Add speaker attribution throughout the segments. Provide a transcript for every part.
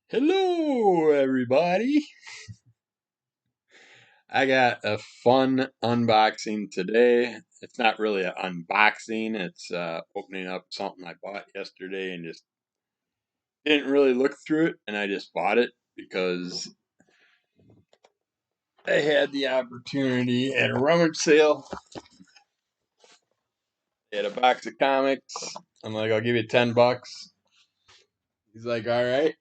Speaker 1: Hello, everybody. I got a fun unboxing today. It's not really an unboxing, it's opening up something I bought yesterday and just didn't really look through it. And I just bought it because I had the opportunity at a rummage sale. They had a box of comics. I'm like, I'll give you $10. He's like, all right.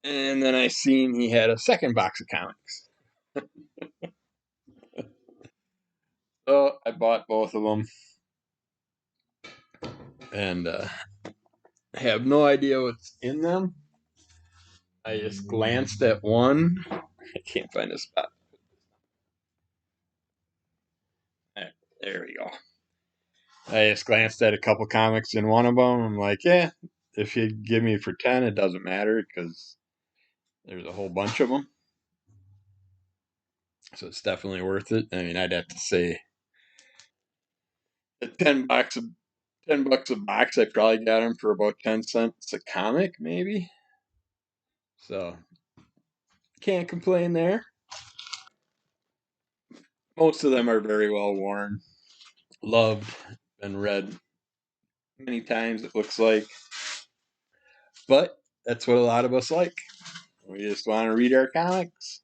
Speaker 1: And then I seen he had a second box of comics. So I bought both of them. And have no idea what's in them. I just glanced at one. I can't find a spot. There we go. I just glanced at a couple comics in one of them. I'm like, yeah, if you give me for 10, it doesn't matter because there's a whole bunch of them. So it's definitely worth it. I mean, I'd have to say at $10 a box, I probably got them for about 10 cents a comic, maybe. So can't complain there. Most of them are very well worn, loved, and read many times, it looks like. But that's what a lot of us like. We just want to read our comics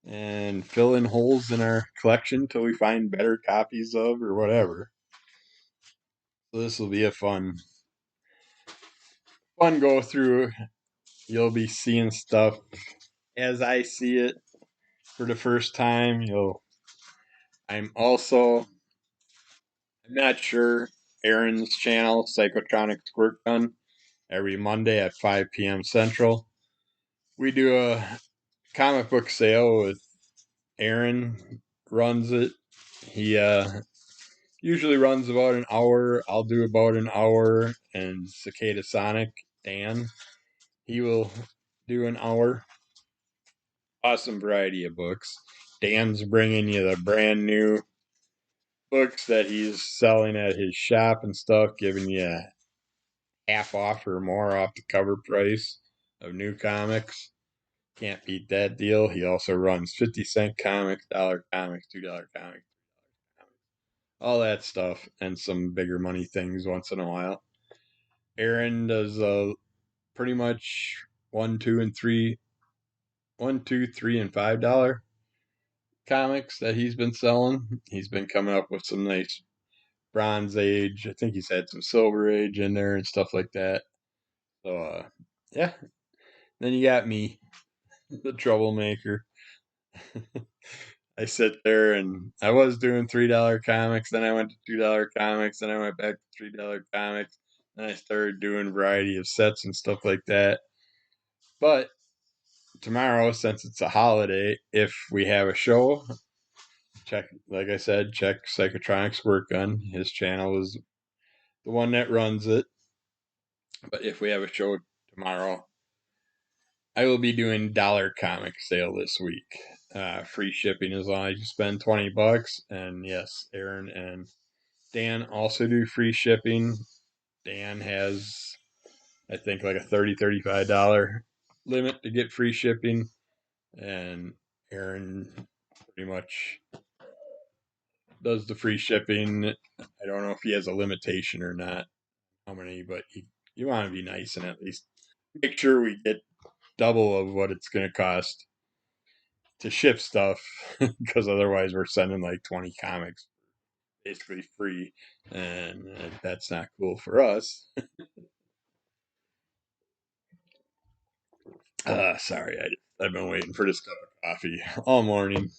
Speaker 1: and fill in holes in our collection till we find better copies of or whatever. So this will be a fun go through. You'll be seeing stuff as I see it for the first time. I'm also I'm not sure Aaron's channel, Psychotronic Squirt Gun, every Monday at 5 p.m. Central. We do a comic book sale with Aaron runs it. He usually runs about an hour. I'll do about an hour, and Cicada Sonic Dan, he will do an hour. Awesome variety of books. Dan's bringing you the brand new books that he's selling at his shop and stuff, giving you half off or more off the cover price of new comics. Can't beat that deal. He also runs 50-cent comics, dollar comics, $2 comics, all that stuff, and some bigger money things once in a while. Aaron does pretty much one, two, and three, one, two, three, and $5 comics that he's been selling. He's been coming up with some nice Bronze Age. I think he's had some Silver Age in there and stuff like that. So yeah. Then you got me, the troublemaker. I sit there and I was doing $3 comics, then I went to $2 comics, then I went back to $3 comics, then I started doing a variety of sets and stuff like that. But tomorrow, since it's a holiday, if we have a show, check, like I said, check Psychotronics Work Gun. His channel is the one that runs it. But if we have a show tomorrow, I will be doing dollar comic sale this week. Free shipping as long as you spend $20. And yes, Aaron and Dan also do free shipping. Dan has, I think, like a $35 limit to get free shipping. And Aaron pretty much does the free shipping. I don't know if he has a limitation or not, how many, but you want to be nice and at least make sure we get double of what it's going to cost to ship stuff because otherwise we're sending like 20 comics basically free, and that's not cool for us. Sorry, I've been waiting for this cup of coffee all morning.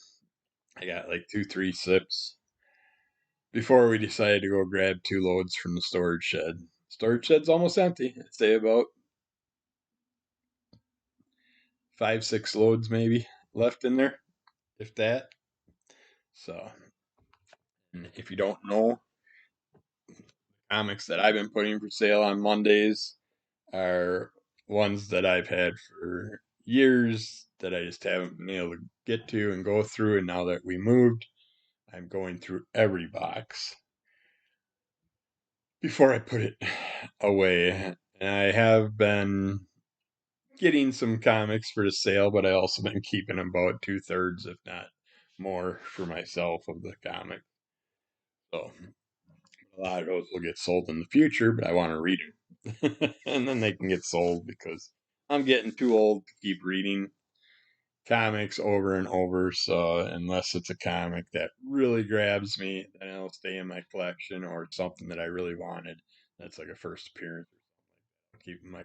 Speaker 1: I got like 2, 3 sips before we decided to go grab 2 loads from the storage shed. Storage shed's almost empty. I'd say about 5, 6 loads maybe left in there, if that. So, if you don't know, comics that I've been putting for sale on Mondays are ones that I've had for years that I just haven't been able to get to and go through. And now that we moved, I'm going through every box before I put it away. And I have been getting some comics for the sale, but I also been keeping about 2/3, if not more, for myself of the comic. So a lot of those will get sold in the future, but I want to read them, and then they can get sold because I'm getting too old to keep reading comics over and over. So unless it's a comic that really grabs me, then it'll stay in my collection, or something that I really wanted. That's like a first appearance. I'll keep in my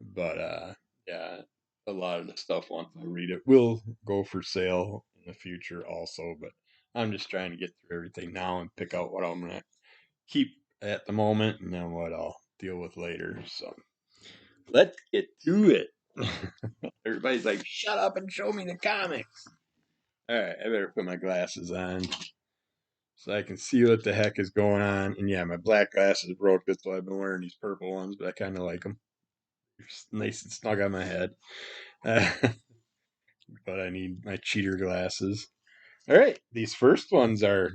Speaker 1: But yeah, a lot of the stuff once I read it will go for sale in the future also. But I'm just trying to get through everything now and pick out what I'm gonna keep at the moment, and then what I'll deal with later. So let's get to it. Everybody's like, "Shut up and show me the comics." All right, I better put my glasses on so I can see what the heck is going on. And yeah, my black glasses broke. That's why I've been wearing these purple ones, but I kind of like them. They're nice and snug on my head. Uh, but I need my cheater glasses. All right, these first ones are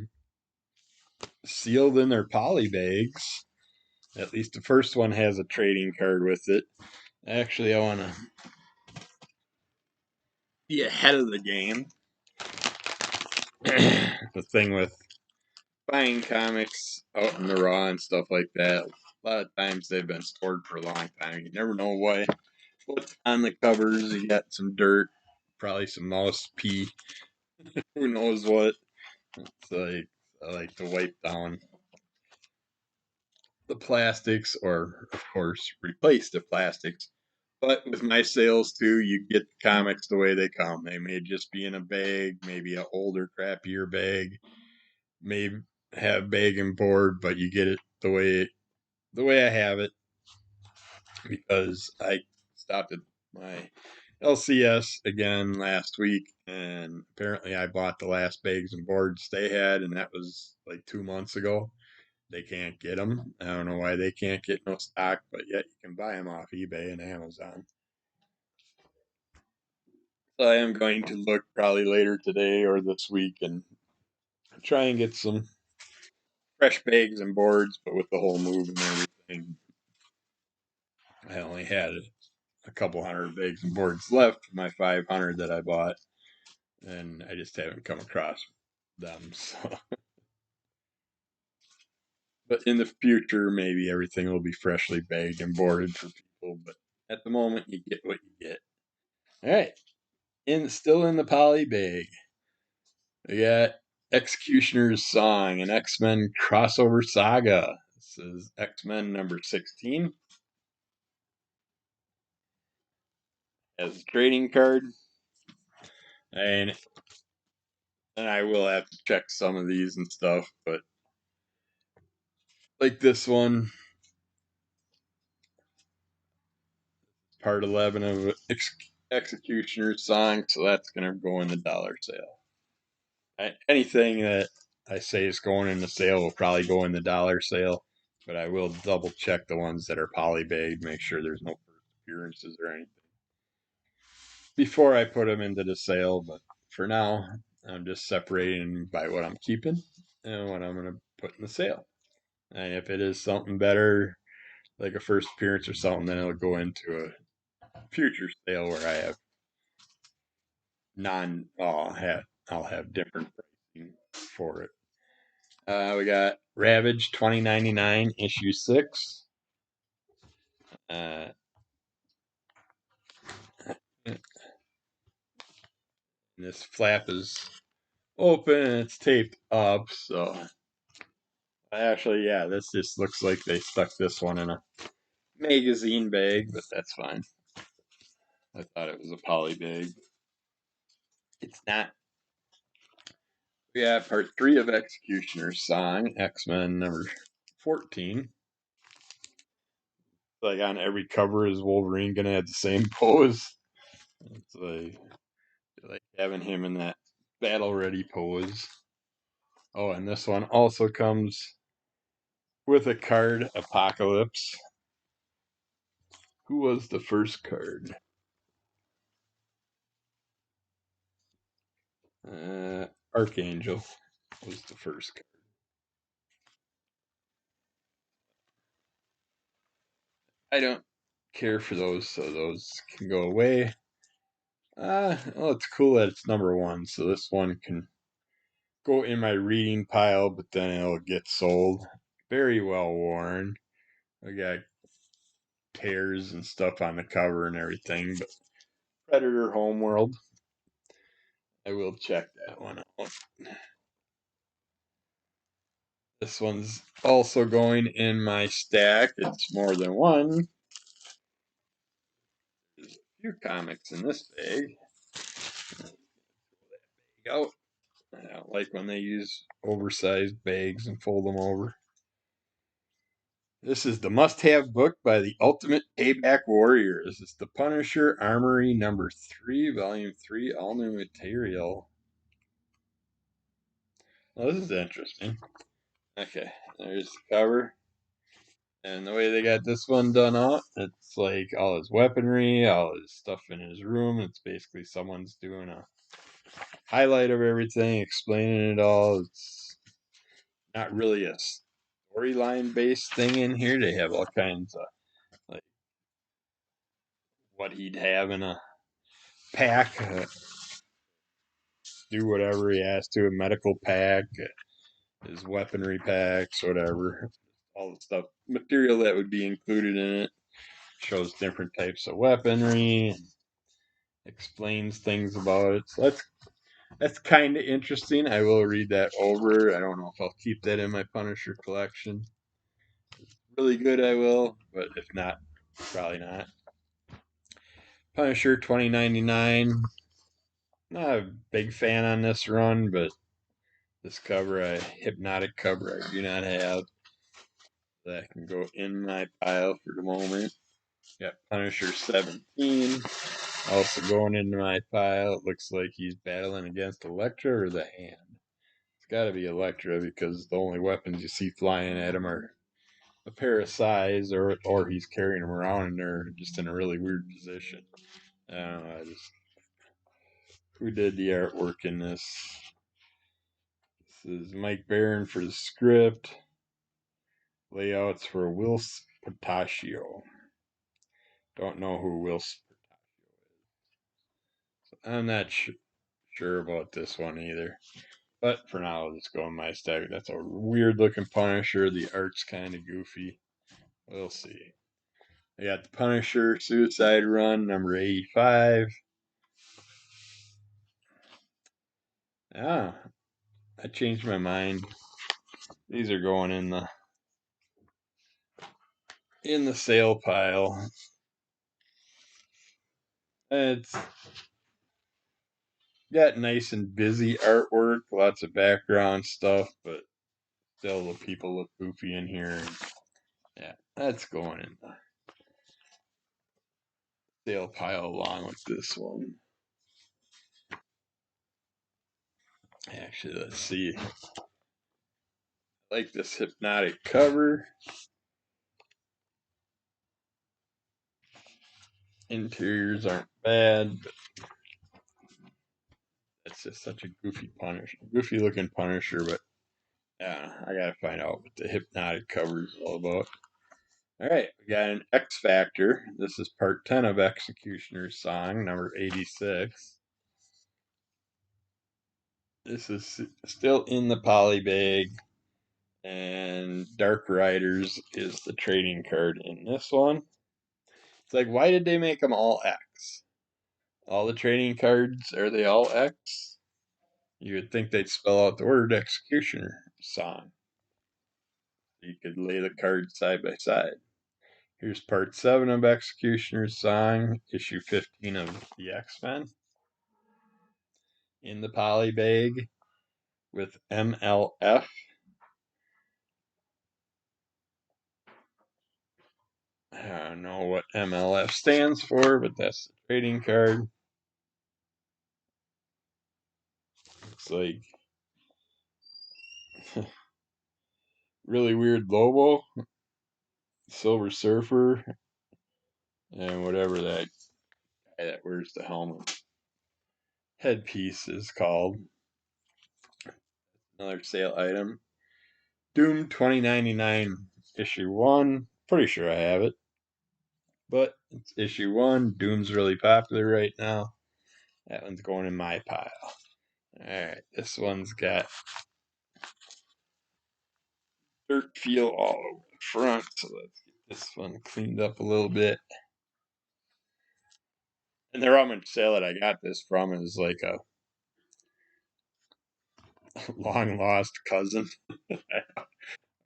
Speaker 1: sealed in their poly bags. At least the first one has a trading card with it. Actually, I want to be ahead of the game. The thing with buying comics out in the raw and stuff like that, a lot of times they've been stored for a long time. You never know what's on the covers. You got some dirt, probably some mouse pee. Who knows what? It's like I like to wipe down the plastics, or of course replace the plastics. But with my sales too, you get the comics the way they come. They may just be in a bag, maybe an older, crappier bag, maybe have bag and board, but you get it the way I have it, because I stopped at my LCS again last week, and apparently I bought the last bags and boards they had, and that was like 2 months ago. They can't get them. I don't know why they can't get no stock, but yet you can buy them off eBay and Amazon. So I am going to look probably later today or this week and try and get some fresh bags and boards, but with the whole move and everything, I only had a couple hundred bags and boards left for my 500 that I bought, and I just haven't come across them. So, but in the future, maybe everything will be freshly bagged and boarded for people. But at the moment, you get what you get. All right, still in the poly bag, we got Executioner's Song, an X-Men crossover saga. This is X-Men number 16. As a trading card, and I will have to check some of these and stuff, but like this one, part 11 of Executioner's Song, so that's going to go in the dollar sale. Anything that I say is going in the sale will probably go in the dollar sale, but I will double check the ones that are polybagged, make sure there's no first appearances or anything before I put them into the sale. But for now, I'm just separating by what I'm keeping and what I'm going to put in the sale. And if it is something better, like a first appearance or something, then it'll go into a future sale where I have I'll have different pricing for it. We got Ravage 2099 issue 6. Uh, this flap is open and it's taped up, so actually, yeah, this just looks like they stuck this one in a magazine bag, but that's fine. I thought it was a poly bag. It's not. We have part 3 of Executioner's Song, X-Men number 14. Like on every cover, is Wolverine gonna have the same pose? It's like having him in that battle ready pose. Oh, and this one also comes with a card, Apocalypse. Who was the first card? Archangel was the first card. I don't care for those, so those can go away. Well, it's cool that it's number one, so this one can go in my reading pile, but then it'll get sold. Very well worn. I got tears and stuff on the cover and everything, but Predator Homeworld. I will check that one out. This one's also going in my stack. It's more than one. There's a few comics in this bag. Out. I don't like when they use oversized bags and fold them over. This is the must-have book by the Ultimate Payback Warriors. It's the Punisher Armory number 3, volume 3, all new material. Well, this is interesting. Okay, there's the cover. And the way they got this one done out, it's like all his weaponry, all his stuff in his room. It's basically someone's doing a highlight of everything, explaining it all. It's not really a storyline based thing in here. They have all kinds of like what he'd have in a pack, do whatever he has to, a medical pack, his weaponry packs, whatever. All the stuff, material that would be included in it. Shows different types of weaponry, explains things about it. So that's kind of interesting. I will read that over. I don't know if I'll keep that in my Punisher collection. Really good, I will, but if not, probably not. Punisher 2099. Not a big fan on this run, but this cover, a hypnotic cover, I do not have. That can go in my pile for the moment. Got Punisher 17. Also going into my pile. It looks like he's battling against Elektra or the Hand. It's got to be Elektra because the only weapons you see flying at him are a pair of sais, or he's carrying them around and they're just in a really weird position. I don't know. Who did the artwork in this? This is Mike Barron for the script. Layouts for Wills Portacio. Don't know who Wills. I'm not sure about this one either. But for now, I'll just go in my stack. That's a weird looking Punisher. The art's kind of goofy. We'll see. I got the Punisher Suicide Run number 85. Ah, I changed my mind. These are going in the sale pile. It's got nice and busy artwork, lots of background stuff, but still the people look goofy in here. Yeah, that's going in the sale pile along with this one. Actually, let's see. I like this hypnotic cover. Interiors aren't bad, but it's just such a goofy looking Punisher. But yeah, I gotta find out what the hypnotic cover is all about. All right, we got an X Factor. This is part 10 of Executioner's Song, number 86. This is still in the poly bag, and Dark Riders is the trading card in this one. It's like, why did they make them all X? All the trading cards, are they all X? You would think they'd spell out the word Executioner Song. You could lay the cards side by side. Here's part 7 of Executioner's Song, issue 15 of the X-Men. In the poly bag with MLF. I don't know what MLF stands for, but that's the trading card. Looks like really weird logo, Silver Surfer, and whatever that guy that wears the helmet headpiece is called. Another sale item. Doom 2099 issue 1. Pretty sure I have it. but it's issue 1. Doom's really popular right now. That one's going in my pile. Alright, this one's got dirt feel all over the front, so let's get this one cleaned up a little bit. And the rummage sale that I got this from is like a long lost cousin,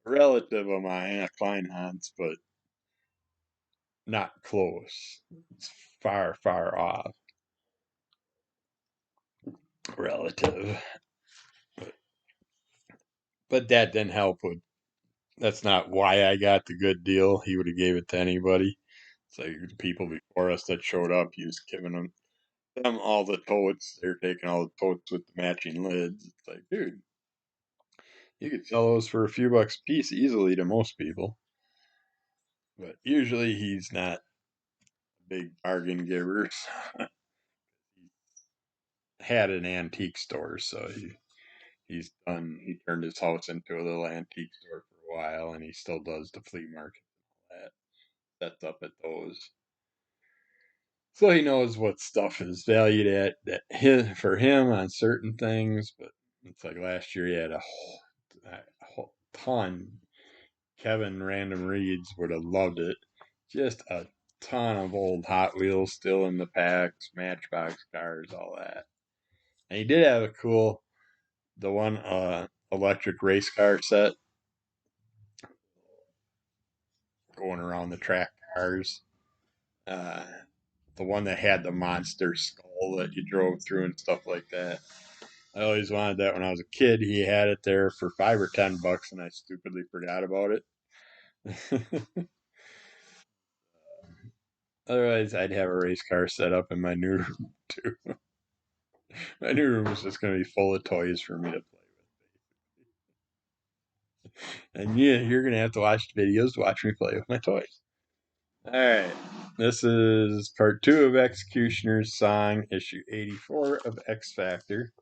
Speaker 1: relative of mine, a Kleinhans, but not close. It's far, far off relative. But that didn't help with. That's not why I got the good deal. He would have gave it to anybody. It's like the people before us that showed up, he was giving them all the totes. They're taking all the totes with the matching lids. It's like, dude, you could sell those for a few bucks a piece easily to most people. But usually he's not a big bargain giver. He had an antique store, so he turned his house into a little antique store for a while, and he still does the flea market and all that. Sets up at those. So he knows what stuff is valued at for him on certain things, but it's like last year he had a whole ton. Kevin Random Reads would have loved it. Just a ton of old Hot Wheels still in the packs, Matchbox cars, all that. And he did have the one electric race car set going around the track cars. Uh, the one that had the monster skull that you drove through and stuff like that. I always wanted that when I was a kid. He had it there for $5 or $10, and I stupidly forgot about it. Otherwise, I'd have a race car set up in my new room too. My new room is just going to be full of toys for me to play with. And yeah, you're going to have to watch the videos to watch me play with my toys. All right, this is part 2 of Executioner's Song, issue 84 of X Factor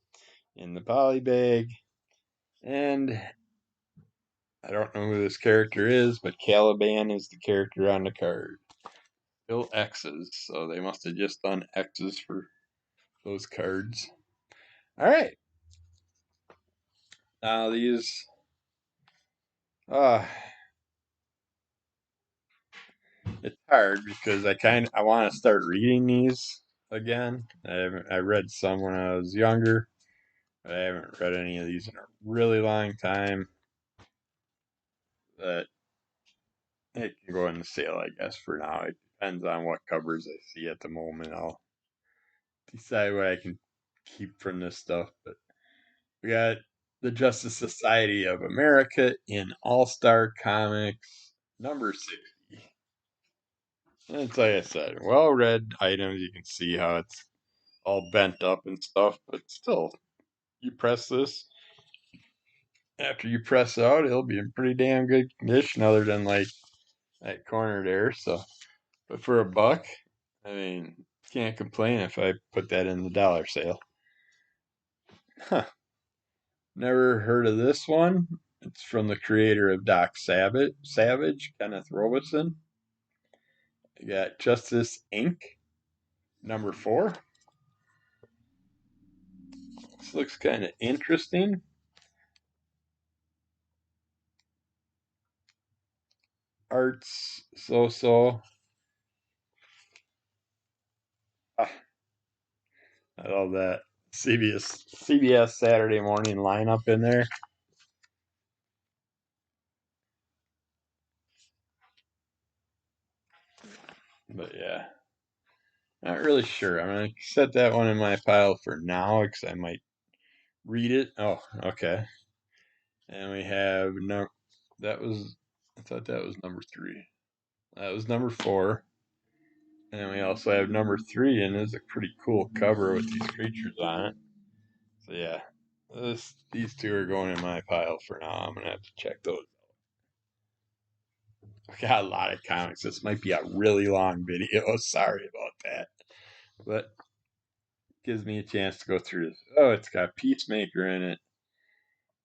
Speaker 1: in the poly bag. And I don't know who this character is, but Caliban is the character on the card. Still X's, so they must have just done X's for those cards. All right. Now these, uh, it's hard because I want to start reading these again. I read some when I was younger, but I haven't read any of these in a really long time. But it can go on the sale, I guess, for now. It depends on what covers I see at the moment. I'll decide what I can keep from this stuff. But we got the Justice Society of America in All Star Comics number 60. And it's like I said, well read items. You can see how it's all bent up and stuff, but still, you press this. After you press it out, it'll be in pretty damn good condition, other than like that corner there. So, but for $1, I mean, can't complain if I put that in the dollar sale. Huh. Never heard of this one. It's from the creator of Doc Savage, Kenneth Robeson. You got Justice Inc. number 4. This looks kind of interesting. Art's so. Ah, I love that CBS Saturday morning lineup in there. But yeah, not really sure. I'm gonna set that one in my pile for now because I might read it. Oh, okay. And we have no. That was. I thought that was number 3. That was number 4. And we also have number 3, and it's a pretty cool cover with these creatures on it. So yeah, these two are going in my pile for now. I'm gonna have to check those. I got a lot of comics. This might be a really long video. Sorry about that, but it gives me a chance to go through this. Oh, it's got Peacemaker in it.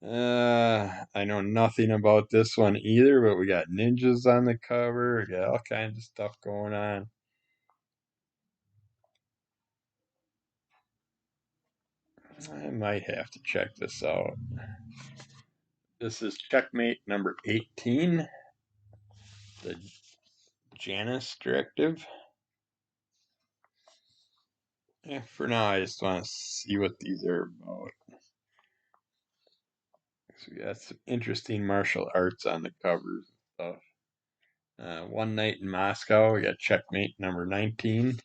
Speaker 1: I know nothing about this one either, but we got ninjas on the cover. We got all kinds of stuff going on. I might have to check this out. This is Checkmate number 18, the Janus Directive. Yeah, for now, I just want to see what these are about. So we got some interesting martial arts on the covers and stuff. One Night in Moscow, we got Checkmate number 19.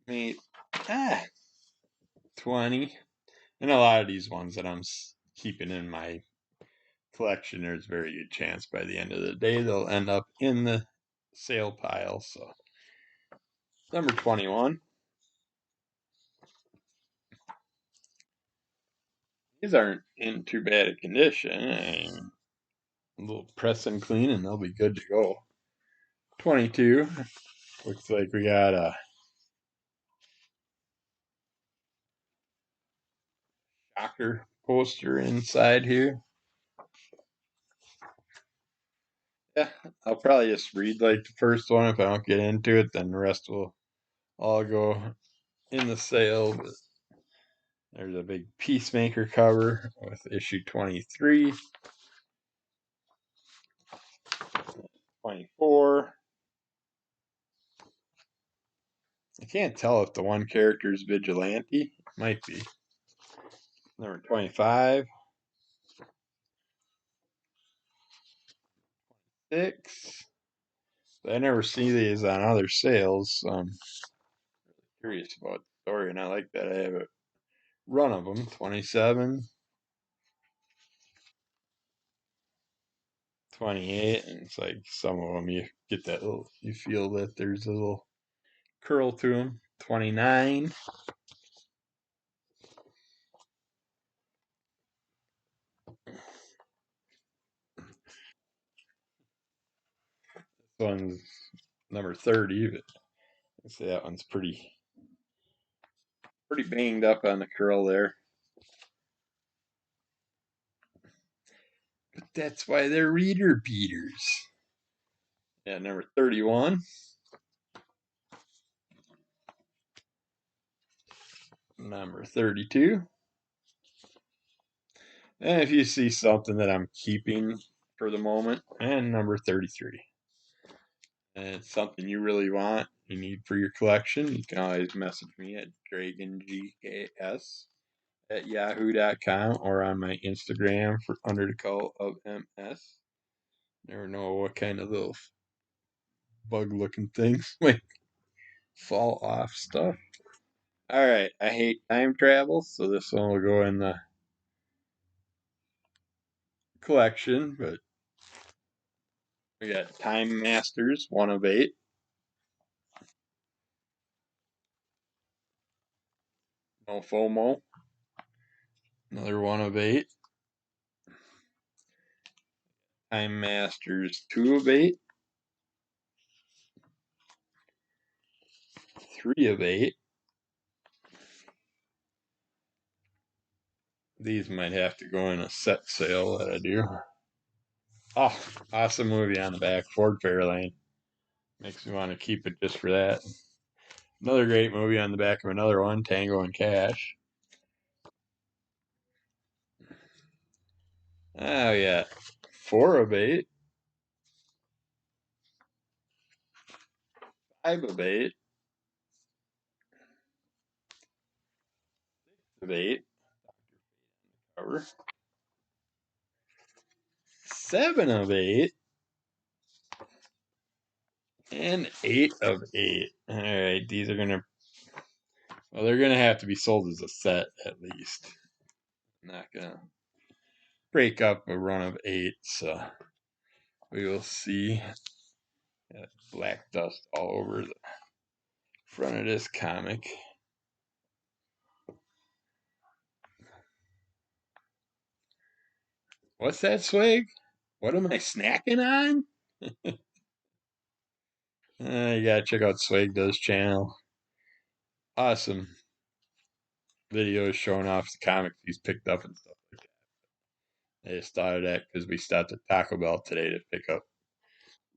Speaker 1: Mate, 20. And a lot of these ones that I'm keeping in my collection, there's a very good chance by the end of the day they'll end up in the sale pile. So, number 21. These aren't in too bad a condition. A little press and clean, and they'll be good to go. 22. Looks like we got a shocker poster inside here. Yeah, I'll probably just read like the first one. If I don't get into it, then the rest will all go in the sale. But there's a big Peacemaker cover with issue 23, 24. I can't tell if the one character is Vigilante. Might be. Number 25. 6. I never see these on other sales, so I'm curious about the story, and I like that I have a run of them. 27. 28, and it's like some of them you get that little, you feel that there's a little curl to them. 29. This one's number 30, but I say that one's pretty banged up on the curl there. But that's why they're reader beaters. Yeah, number 31. Number 32. And if you see something that I'm keeping for the moment, and number 33. And it's something you really want, you need for your collection, you can always message me at dragongks@yahoo.com or on my Instagram for Under the Call of MS. Never know what kind of little bug looking things might fall off stuff. Alright, I hate time travel, so this one will go in the collection, but we got Time Masters, 1 of 8. No FOMO, another 1 of 8. Time Masters, 2 of 8. 3 of 8. These might have to go in a set sale that I do. Oh, awesome movie on the back, Ford Fairlane. Makes me want to keep it just for that. Another great movie on the back of another one, Tango and Cash. Oh, yeah. 4 of 8. 5 of 8. 6 of 8. Cover. 7 of 8. And 8 of 8. Alright, these are gonna, well, they're gonna have to be sold as a set at least. I'm not gonna break up a run of 8, so we will see. Black dust all over the front of this comic. What's that swag? What am I snacking on? You gotta check out Swag Does channel. Awesome videos showing off the comics he's picked up and stuff like that. I just thought of that because we stopped at Taco Bell today to pick up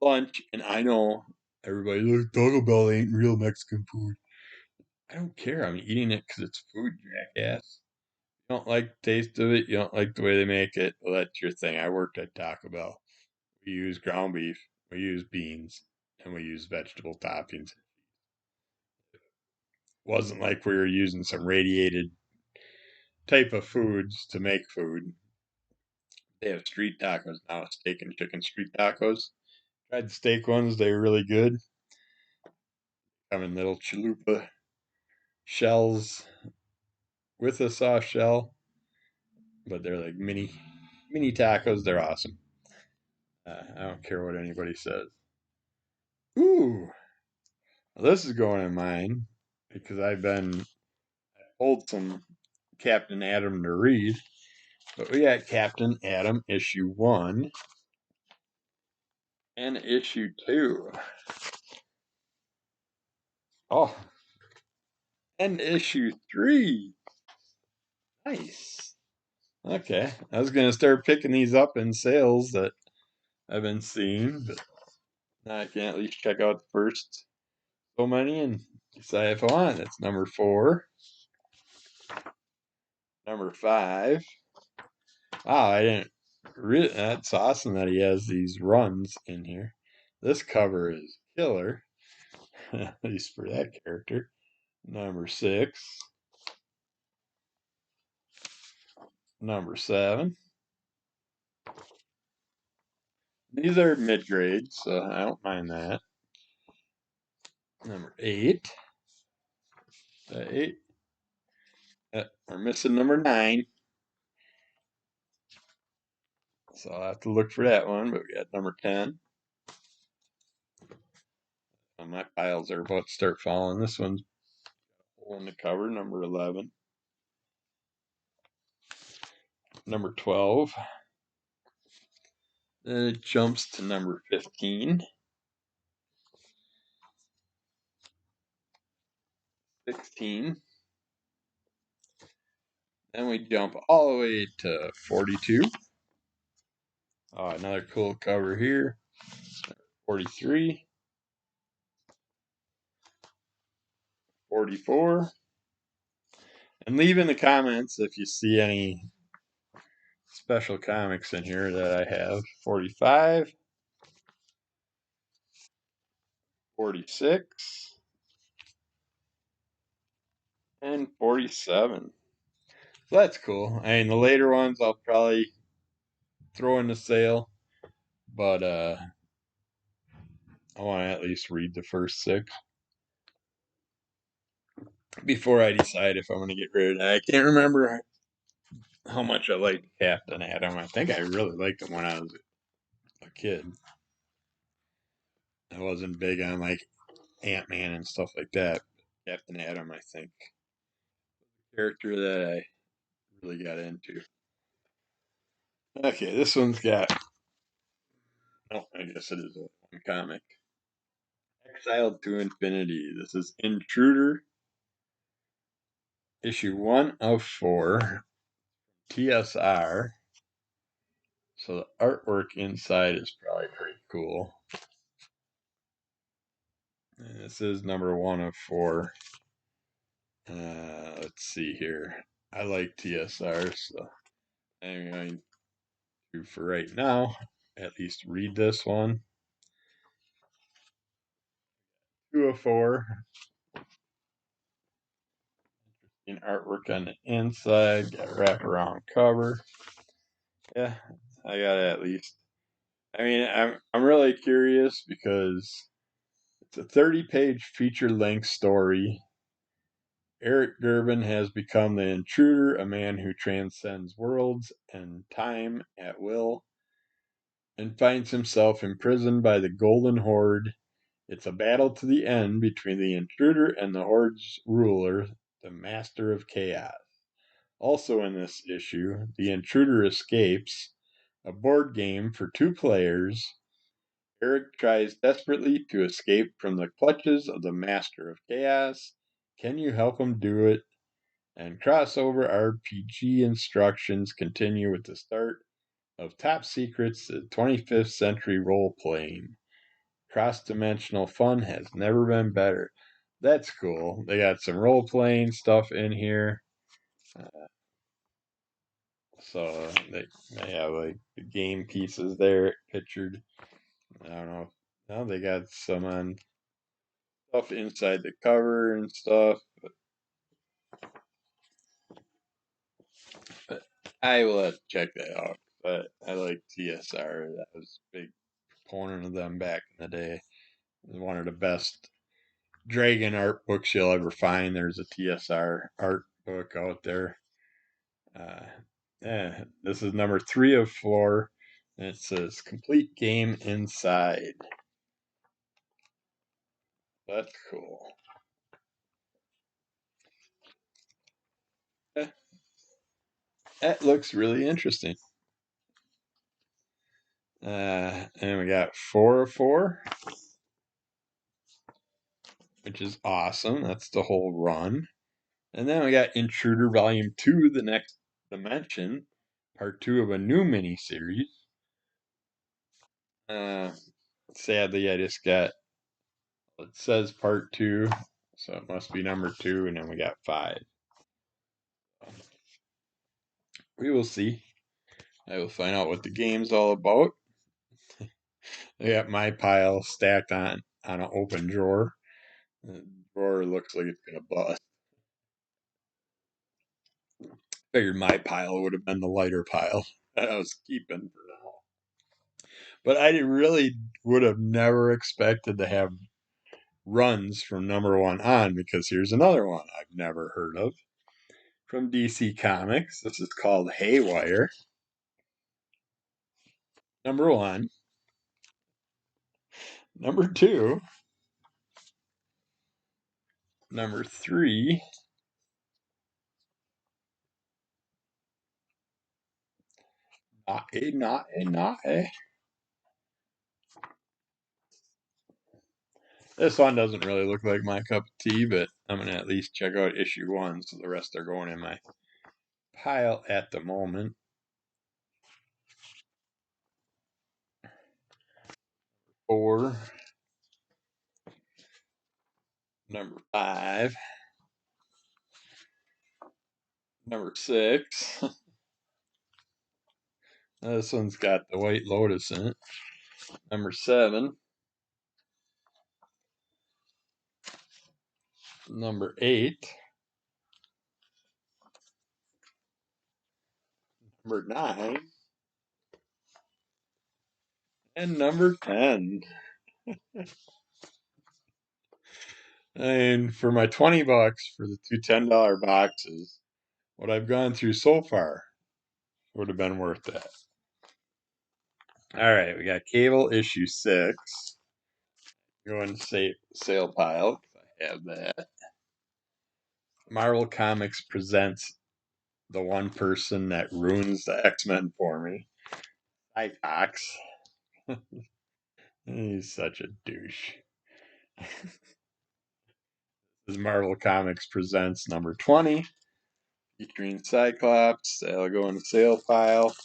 Speaker 1: lunch, and I know everybody like Taco Bell ain't real Mexican food. I don't care. I'm eating it because it's food, jackass. You don't like the taste of it. You don't like the way they make it. Well, that's your thing. I worked at Taco Bell. We use ground beef, we use beans, and we use vegetable toppings. Wasn't like we were using some radiated type of foods to make food. They have street tacos now, steak and chicken street tacos. Tried the steak ones, they were really good. Come in little chalupa shells with a soft shell, but they're like mini tacos. They're awesome. I don't care what anybody says. Ooh, well, this is going in mine because I've been told some Captain Adam to read, but we got Captain Adam issue 1 and issue 2. Oh, and issue 3. Nice. Okay, I was gonna start picking these up in sales that I've been seeing, but now I can at least check out the first so many and decide if I want. That's number 4, number 5. Wow, I didn't. That's awesome that he has these runs in here. This cover is killer, at least for that character. Number 6, number 7. These are mid grade, so I don't mind that. Number 8. 8. We're missing number 9. So I'll have to look for that one, but we got number 10. And my piles are about to start falling. This one's on the cover, number 11. Number 12. Then it jumps to number 15. 16. Then we jump all the way to 42. Oh, another cool cover here. 43. 44. And leave in the comments if you see any special comics in here that I have. 45. 46. And 47. So that's cool. I mean, the later ones I'll probably throw in the sale, but I want to at least read the first 6 before I decide if I'm going to get rid of it. I can't remember how much I liked Captain Adam. I think I really liked him when I was a kid. I wasn't big on like Ant-Man and stuff like that. Captain Adam, I think, character that I really got into. Okay, this one's got. Oh, I guess it is one comic. Exiled to Infinity. This is Intruder, issue 1 of 4, TSR. So the artwork inside is probably pretty cool. And this is number 1 of 4. Let's see here. I like TSR, so I'm going to, for right now, at least read this one. 2 of 4. In artwork on the inside, got a wraparound cover. Yeah, I got it at least. I mean, I'm really curious because it's a 30-page feature-length story. Eric Gerben has become the intruder, a man who transcends worlds and time at will, and finds himself imprisoned by the Golden Horde. It's a battle to the end between the intruder and the Horde's ruler, the Master of Chaos. Also in this issue, the intruder escapes, a board game for 2 players. Eric tries desperately to escape from the clutches of the Master of Chaos. Can you help him do it? And crossover RPG instructions continue with the start of Top Secrets, the 25th century role playing. Cross dimensional fun has never been better. That's cool. They got some role playing stuff in here. So they have like the game pieces there pictured. I don't know. Now they got some on stuff inside the cover and stuff. But I will have to check that out. But I like TSR. That was a big proponent of them back in the day. It was one of the best dragon art books you'll ever find. There's a TSR art book out there. Uh, yeah, this is number 3 of 4. And it says complete game inside. That's cool. Eh, that looks really interesting. And we got 4 of 4, which is awesome. That's the whole run. And then we got Intruder Volume 2, The Next Dimension, Part 2 of a new mini series. Uh, Sadly, I just got, it says Part 2, so it must be number 2, and then we got 5. We will see. I will find out what the game's all about. I got my pile stacked on an open drawer. The drawer looks like it's gonna bust. Figured my pile would have been the lighter pile that I was keeping for now. But I really would have never expected to have runs from number 1 on, because here's another one I've never heard of from DC Comics. This is called Haywire. Number 1. Number 2. Number 3. Not a. This one doesn't really look like my cup of tea, but I'm going to at least check out issue 1, so the rest are going in my pile at the moment. 4. Number 5. Number 6. This one's got the White Lotus in it. Number 7. Number 8. Number 9. And number 10. And for my $20 for the two $10 boxes, what I've gone through so far would have been worth that. All right, we got Cable issue 6. Go in the sale pile. I have that. Marvel Comics presents the one person that ruins the X-Men for me. Cycox. He's such a douche. This is Marvel Comics presents number 20, featuring Cyclops. That'll go in the sale pile.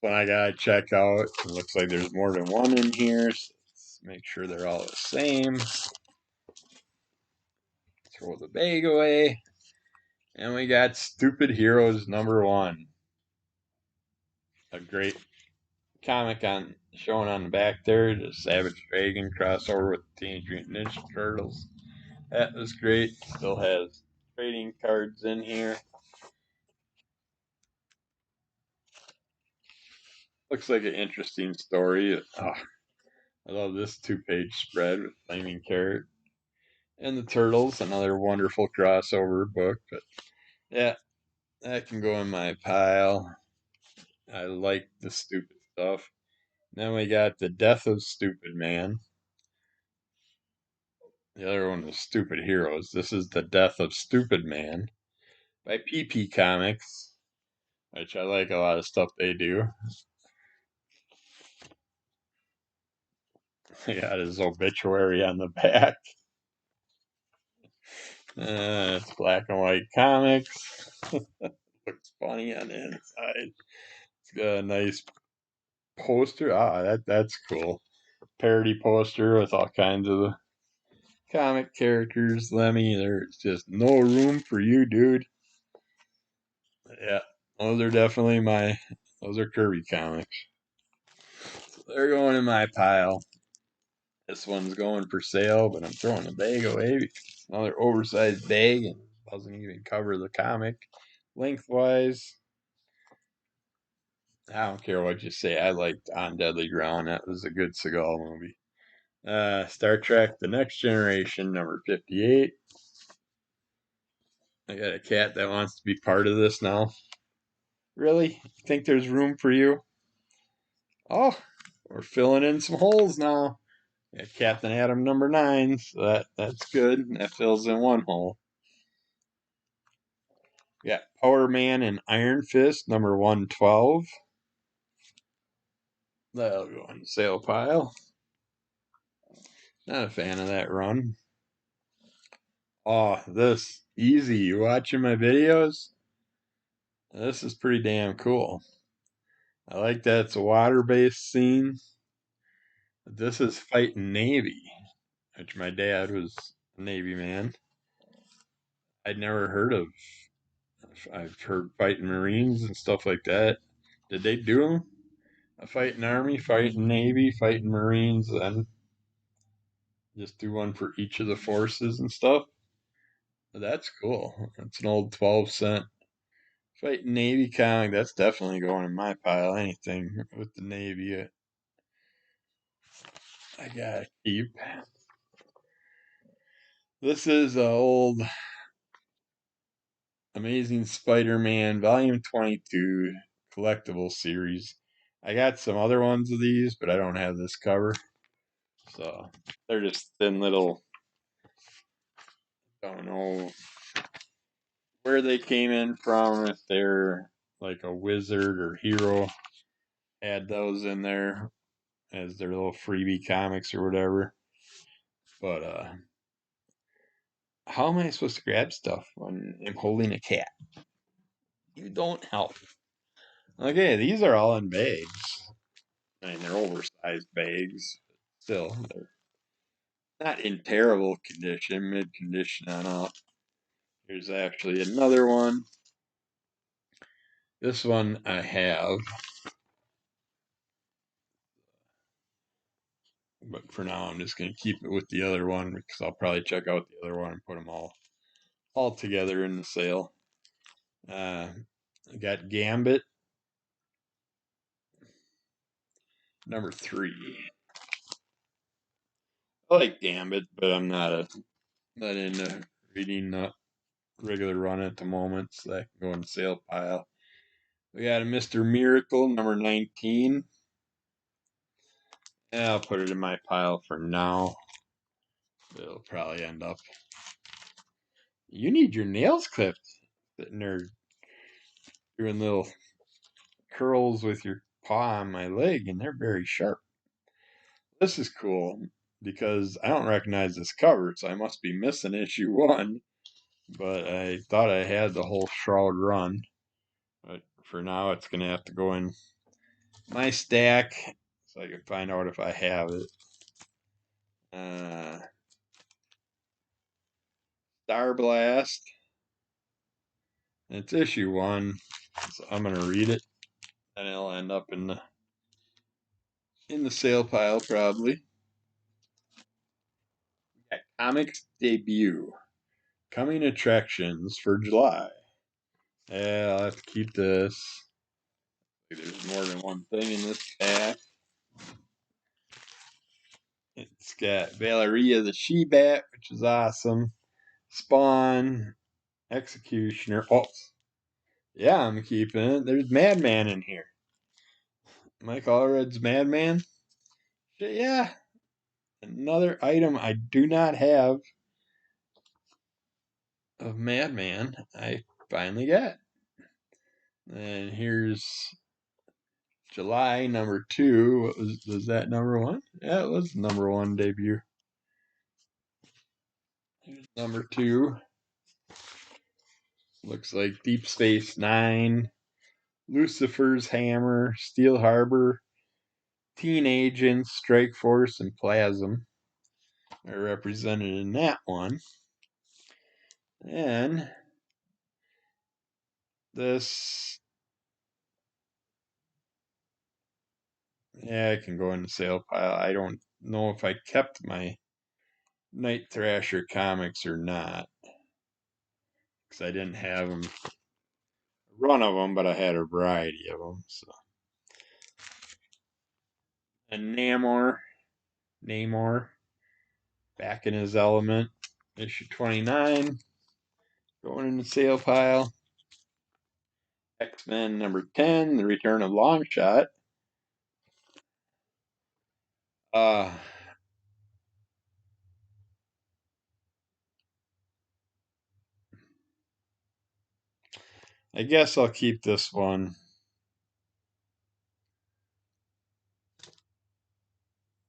Speaker 1: When I gotta check out, it looks like there's more than one in here. So let's make sure they're all the same. Throw the bag away. And we got Stupid Heroes number 1. A great comic on showing on the back there. The Savage Dragon crossover with Teenage Mutant Ninja Turtles. That was great. Still has trading cards in here. Looks like an interesting story. Oh, I love this 2-page spread with Flaming Carrot and the Turtles. Another wonderful crossover book. But yeah, that can go in my pile. I like the stupid stuff. Then we got The Death of Stupid Man. The other one was Stupid Heroes. This is The Death of Stupid Man by PP Comics, which I like a lot of stuff they do. He got his obituary on the back. It's black and white comics. Looks funny on the inside. It's got a nice poster. That's cool. Parody poster with all kinds of the comic characters. Lemmy, there's just no room for you, dude. Yeah, those are definitely those are Kirby comics. So they're going in my pile. This one's going for sale, but I'm throwing the bag away because it's another oversized bag and doesn't even cover the comic lengthwise. I don't care what you say. I liked On Deadly Ground. That was a good Seagal movie. Star Trek: The Next Generation, number 58. I got a cat that wants to be part of this now. Really? You think there's room for you? Oh, we're filling in some holes now. Got Captain Atom number 9, so that's good. That fills in one hole. We got Power Man and Iron Fist number 112. That'll go on the sale pile. Not a fan of that run. Oh, this easy. You watching my videos? This is pretty damn cool. I like that it's a water-based scene. This is fighting Navy, which my dad was a Navy man. I'd never heard of. I've heard fighting Marines and stuff like that. Did they do them? A fighting Army, fighting Navy, fighting Marines, and just do one for each of the forces and stuff? That's cool. That's an old 12-cent fighting Navy comic. That's definitely going in my pile. Anything with the Navy, I gotta keep. This is a old Amazing Spider-Man Volume 22 collectible series. I got some other ones of these, but I don't have this cover. So they're just thin little, don't know where they came in from, if they're like a wizard or hero had those in there as their little freebie comics or whatever. But how am I supposed to grab stuff when I'm holding a cat? You don't help. Okay, these are all in bags. I mean, they're oversized bags. Still, they're not in terrible condition, mid condition on up. Here's actually another one. This one I have, but for now I'm just going to keep it with the other one because I'll probably check out the other one and put them all together in the sale. I got Gambit number 3. I like Gambit, but I'm not into reading the regular run at the moment, so that can go in the sale pile. We got a Mr. Miracle number 19. Yeah, I'll put it in my pile for now. It'll probably end up. You need your nails clipped. Sitting there doing little curls with your paw on my leg, and they're very sharp. This is cool because I don't recognize this cover, so I must be missing issue 1. But I thought I had the whole Shroud run. But for now, it's going to have to go in my stack so I can find out if I have it. Star Blast. It's issue 1, so I'm going to read it, and it'll end up in the sale pile probably. Got Comics Debut. Coming attractions for July. Yeah, I'll have to keep this. There's more than one thing in this pack. It's got Valeria the She-Bat, which is awesome. Spawn, Executioner. Oh, yeah, I'm keeping it. There's Madman in here. Mike Allred's Madman. Yeah, another item I do not have of Madman. I finally got. And here's July #2. What was that #1? Yeah, it was #1 debut. #2. Looks like Deep Space Nine, Lucifer's Hammer, Steel Harbor, Teen Agents, Strike Force, and Plasm are represented in that one. And this, yeah, I can go in the sale pile. I don't know if I kept my Night Thrasher comics or not, because I didn't have them, a run of them, but I had a variety of them. So, and Namor, back in his element, issue 29, going in the sale pile. X-Men #10, The Return of Longshot. Uh, I guess I'll keep this one.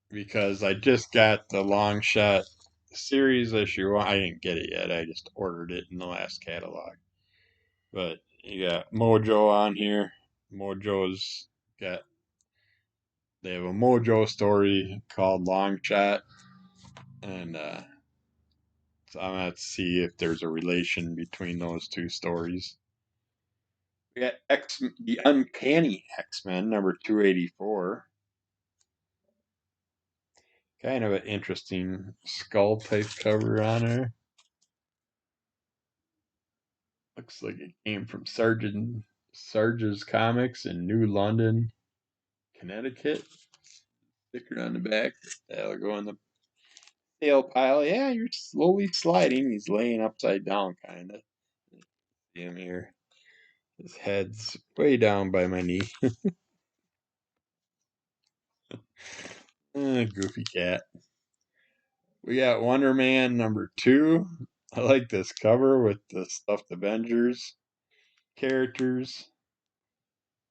Speaker 1: Because I just got the Longshot series issue. Well, I didn't get it yet. I just ordered it in the last catalog. But you got Mojo on here. Mojo's got, they have a Mojo story called Longshot. And so I'm going to see if there's a relation between those two stories. We got The Uncanny X-Men, #284. Kind of an interesting skull type cover on her. Looks like it came from Sarge's Comics in New London, Connecticut. Sticker on the back. That'll go in the sale pile. Yeah, you're slowly sliding. He's laying upside down, kind of. See him here. His head's way down by my knee. Goofy cat. We got Wonder Man #2. I like this cover with the stuffed Avengers characters.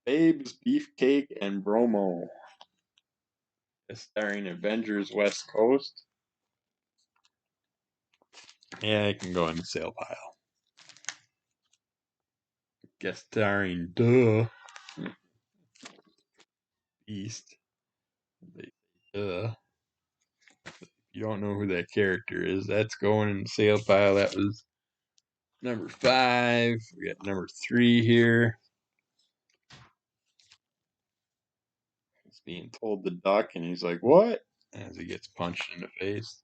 Speaker 1: Babes, Beefcake, and Bromo. Starring Avengers West Coast. Yeah, it can go in the sale pile. Guest starring Beast. Duh. You don't know who that character is. That's going in the sale pile. That was #5. We got #3 here. He's being told to duck, and he's like, "What?" As he gets punched in the face.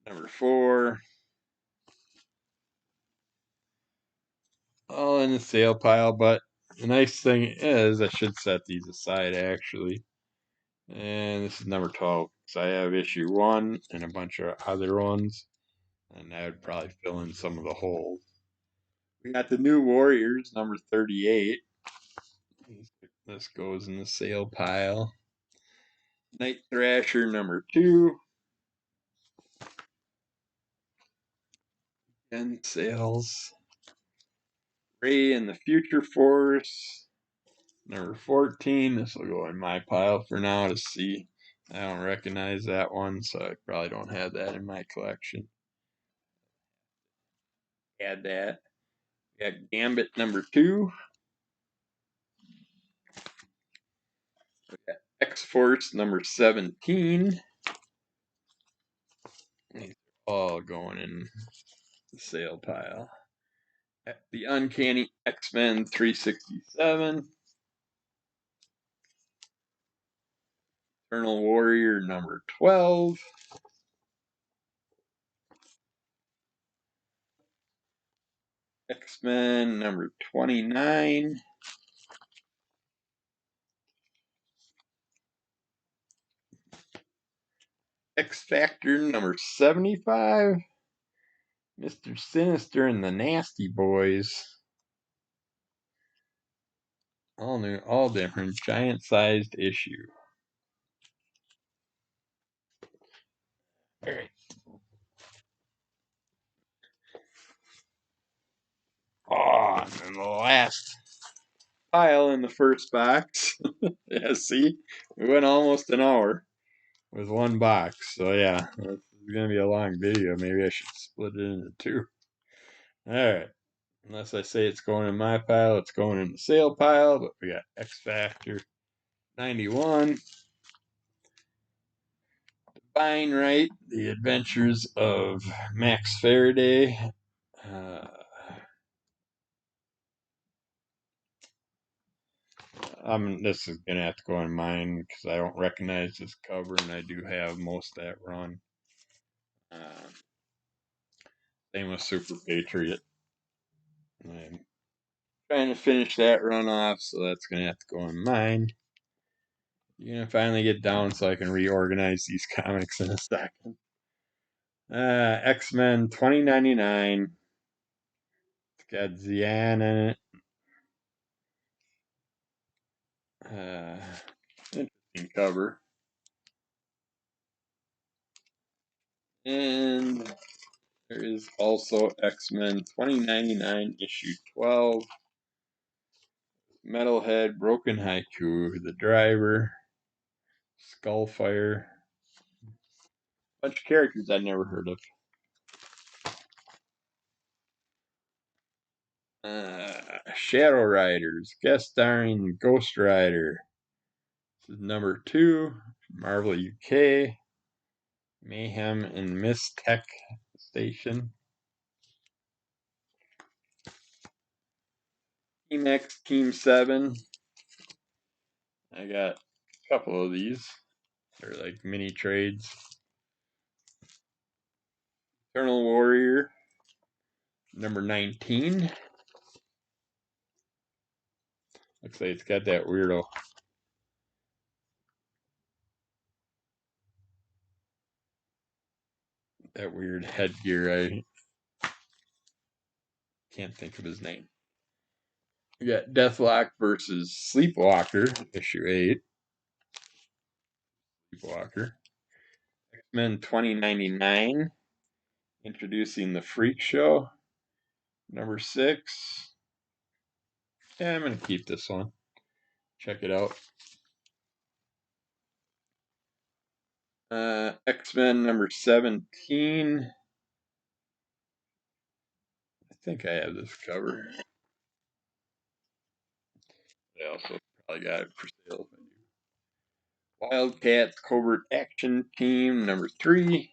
Speaker 1: #4. All in the sale pile, but the nice thing is, I should set these aside actually. And this is #12. So I have issue 1 and a bunch of other ones. And that would probably fill in some of the holes. We got the New Warriors, #38. This goes in the sale pile. Night Thrasher #2. And sales. Ray and the Future Force, #14. This will go in my pile for now to see. I don't recognize that one, so I probably don't have that in my collection. Add that. We got Gambit #2. We got X-Force #17. These are all going in the sale pile. The Uncanny X-Men 367. Eternal Warrior #12. X-Men #29. X-Factor #75. Mr. Sinister and the Nasty Boys. All new, all different, giant sized issue. Alright. Oh, and the last pile in the first box. Yeah, see? We went almost an hour with one box. So yeah, it's gonna be a long video. Maybe I should split it into two. Alright. Unless I say it's going in my pile, it's going in the sale pile, but we got X Factor 91. Fine Right, The Adventures of Max Faraday. Uh, this is gonna have to go in mine because I don't recognize this cover, and I do have most of that run. Same with Super Patriot. I'm trying to finish that run off, so that's gonna have to go in mine. You're gonna finally get down so I can reorganize these comics in a second. X-Men 2099. It's got Zian in it. Interesting cover. And there is also X-Men 2099 issue 12. Metalhead, Broken Haiku, The Driver, Skullfire. Bunch of characters I'd never heard of. Shadow Riders, guest starring Ghost Rider. This is number 2, Marvel UK. Mayhem and Miss Tech Station. Team X, Team 7. I got a couple of these. They're like mini trades. Eternal Warrior, number 19. Looks like it's got that weirdo. That weird headgear. I can't think of his name. We got Deathlock versus Sleepwalker, issue 8. Sleepwalker. X-Men 2099. Introducing the Freak Show, number 6. Yeah, I'm going to keep this one. Check it out. X-Men number 17. I think I have this cover. I also probably got it for sale. Wildcats Covert Action Team number 3.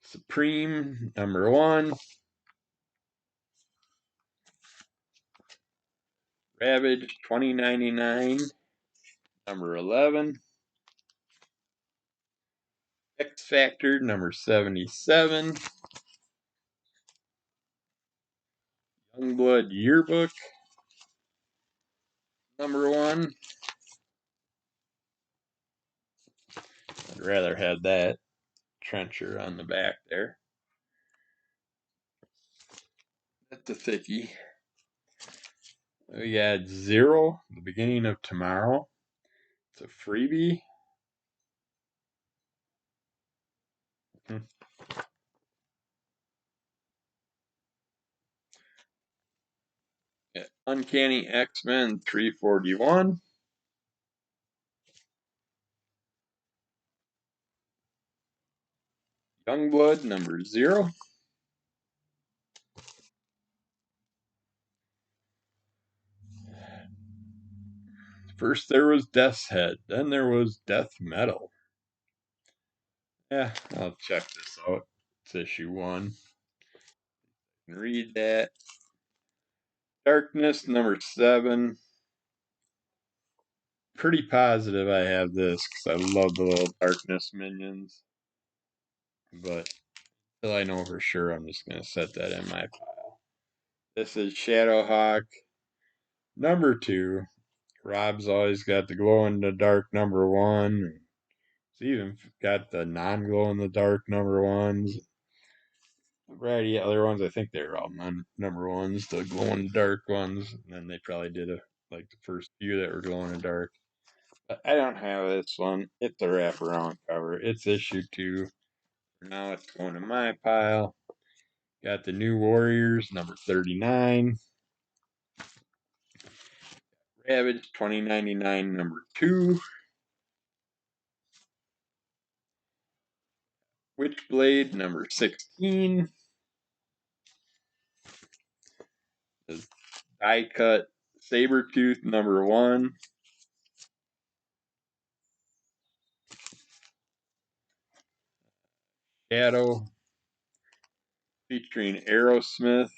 Speaker 1: Supreme number 1. Ravage 2099 number 11. X Factor number 77. Youngblood Yearbook number 1. I'd rather have that trencher on the back there. That's a thickie. We got Zero, The Beginning of Tomorrow. It's a freebie. Yeah, Uncanny X-Men 341. Youngblood number 0. First there was Death's Head, then there was Death Metal. Yeah, I'll check this out. It's issue 1. You can read that. Darkness number 7. Pretty positive I have this because I love the little Darkness minions. But until I know for sure, I'm just going to set that in my pile. This is Shadowhawk number 2. Rob's always got the glow in the dark number 1. He's even got the non glow in the dark number 1s. A variety of other ones. I think they're all number 1s, the glow in the dark ones. And then they probably did like the first few that were glow in the dark. But I don't have this one. It's a wraparound cover. It's issue 2. For now, it's going in my pile. Got the New Warriors, number 39. Savage 2099 number 2. Witchblade number 16. The die cut Sabretooth number 1. Shadow featuring Aerosmith.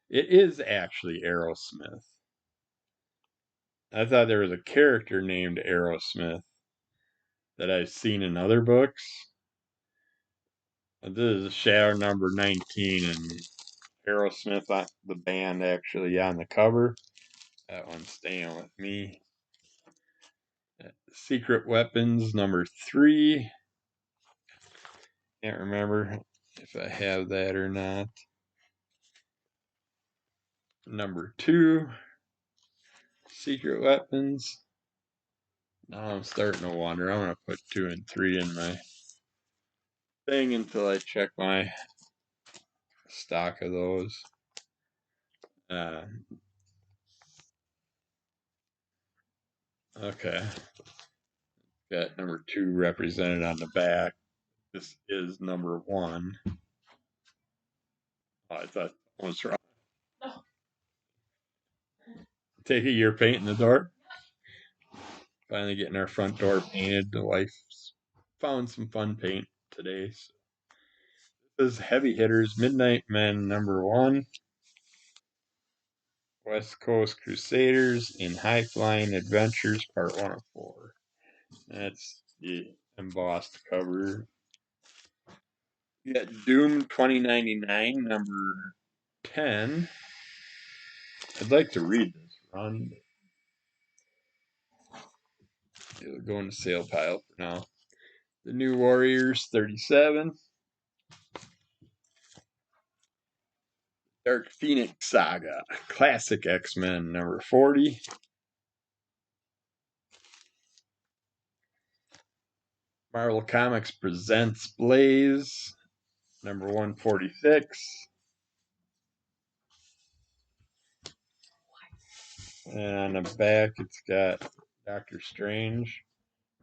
Speaker 1: It is actually Aerosmith. I thought there was a character named Aerosmith that I've seen in other books. This is Shadow number 19, and Aerosmith, the band, actually on the cover. That one's staying with me. Secret Weapons number 3. Can't remember if I have that or not. Number 2. Secret Weapons. Now I'm starting to wonder. I'm going to put 2 and 3 in my thing until I check my stock of those. Okay. Got number 2 represented on the back. This is number 1. Oh, I thought I was wrong. Take it, you're painting the door? Finally getting our front door painted. The wife's found some fun paint today. So. This is Heavy Hitters Midnight Men number 1. West Coast Crusaders in High Flying Adventures Part 1 of 4. That's the embossed cover. You got Doom 2099 number 10. I'd like to read this run. It'll go in the sale pile for now. The New Warriors 37. Dark Phoenix Saga, Classic X-Men number 40. Marvel Comics presents Blaze number 146. And on the back it's got Doctor Strange.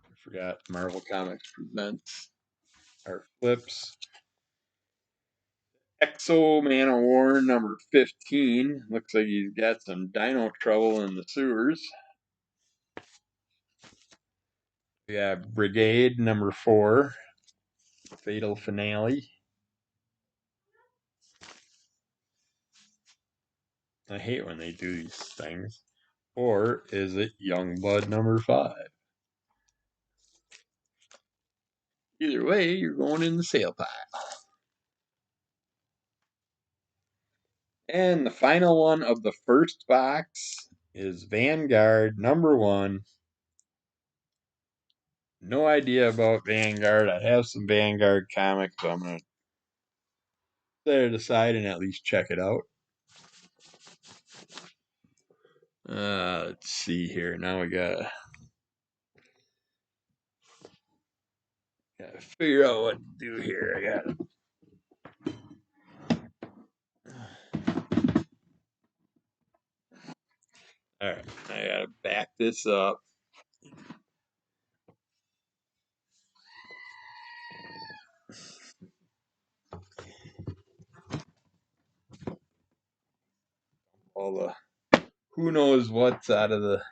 Speaker 1: I forgot Marvel Comics presents our flips. Exo Man of War number 15. Looks like he's got some dino trouble in the sewers. We got Brigade number 4. Fatal Finale. I hate when they do these things. Or is it Youngblood number 5? Either way, you're going in the sale pile. And the final one of the first box is Vanguard number 1. No idea about Vanguard. I have some Vanguard comics, so I'm going to set it aside and at least check it out. Let's see here. Now we gotta figure out what to do here. I gotta. All right, I gotta back this up. All the who knows what's out of the.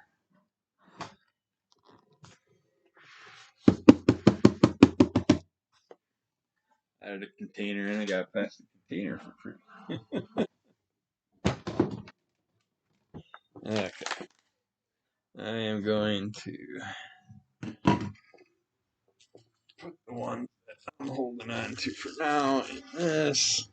Speaker 1: Out of the container, and I gotta pass the container for free. Okay. I am going to put the one that I'm holding on to for now in this.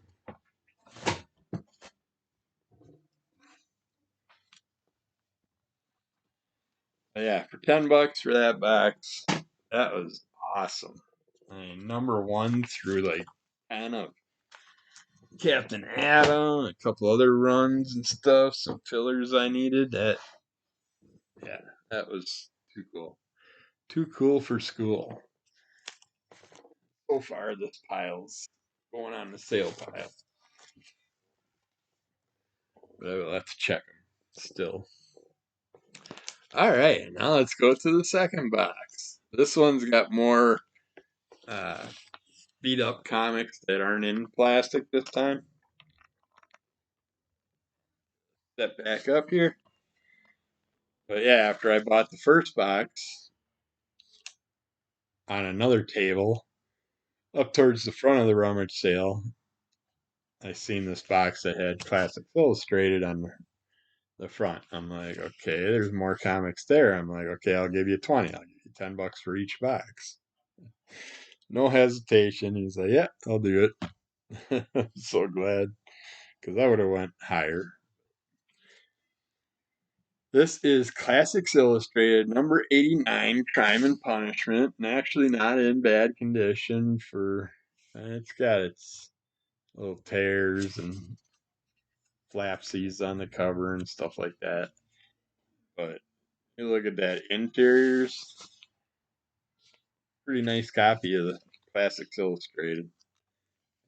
Speaker 1: But yeah, for $10 for that box, that was awesome. I mean, number 1 through like 10 of Captain Atom, a couple other runs and stuff, some fillers I needed. That was too cool. Too cool for school. So far, this pile's going on the sale pile. But I will have to check them. still. All right, now let's go to the second box. This one's got more beat up comics that aren't in plastic this time. Step back up here. But yeah, after I bought the first box on another table up towards the front of the rummage sale, I seen this box that had Classics Illustrated on the front. I'm like, okay, there's more comics there. I'm like, okay, I'll give you 20. I'll give you $10 for each box. No hesitation. He's like, yeah, I'll do it. I'm so glad because I would have went higher. This is Classics Illustrated number 89, Crime and Punishment, and actually not in bad condition. For it's got its little tears and flapsies on the cover and stuff like that. But you look at that interiors, pretty nice copy of the Classics Illustrated.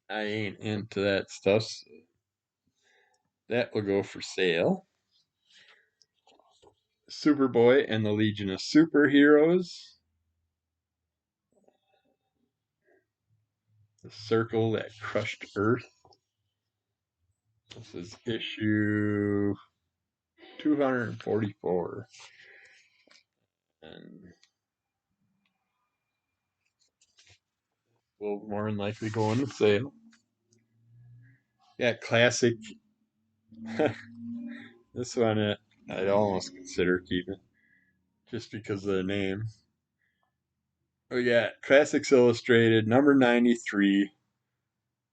Speaker 1: I ain't into that stuff, so that will go for sale. Superboy and the Legion of Superheroes. The Circle That Crushed Earth. This is issue 244. And will more than likely go on sale. Yeah, classic. This one I'd almost consider keeping just because of the name. We got Classics Illustrated, number 93,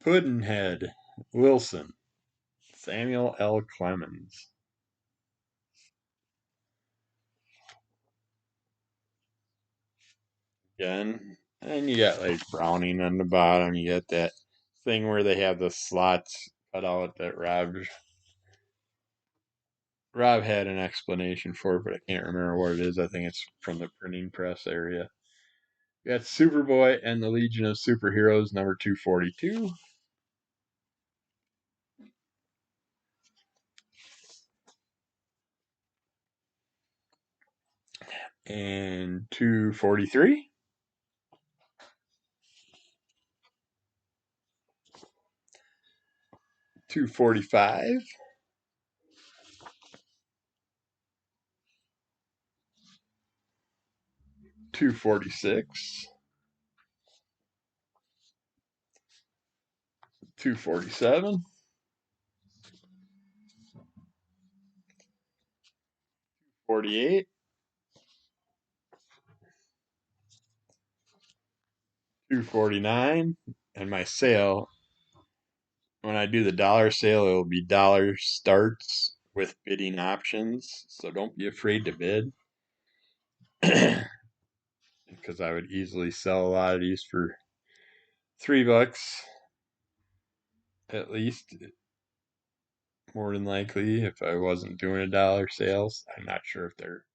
Speaker 1: Puddinhead, Wilson, Samuel L. Clemens. Again, and you got like Browning on the bottom. You got that thing where they have the slots cut out that Rob had an explanation for it, but I can't remember what it is. I think it's from the printing press area. We got Superboy and the Legion of Superheroes, number 242. And 243. 245. 246. 247. 48. 249. And my sale, when I do the dollar sale, it will be dollar starts with bidding options. So don't be afraid to bid. Because I would easily sell a lot of these for $3 at least, more than likely, if I wasn't doing a dollar sales. I'm not sure if they're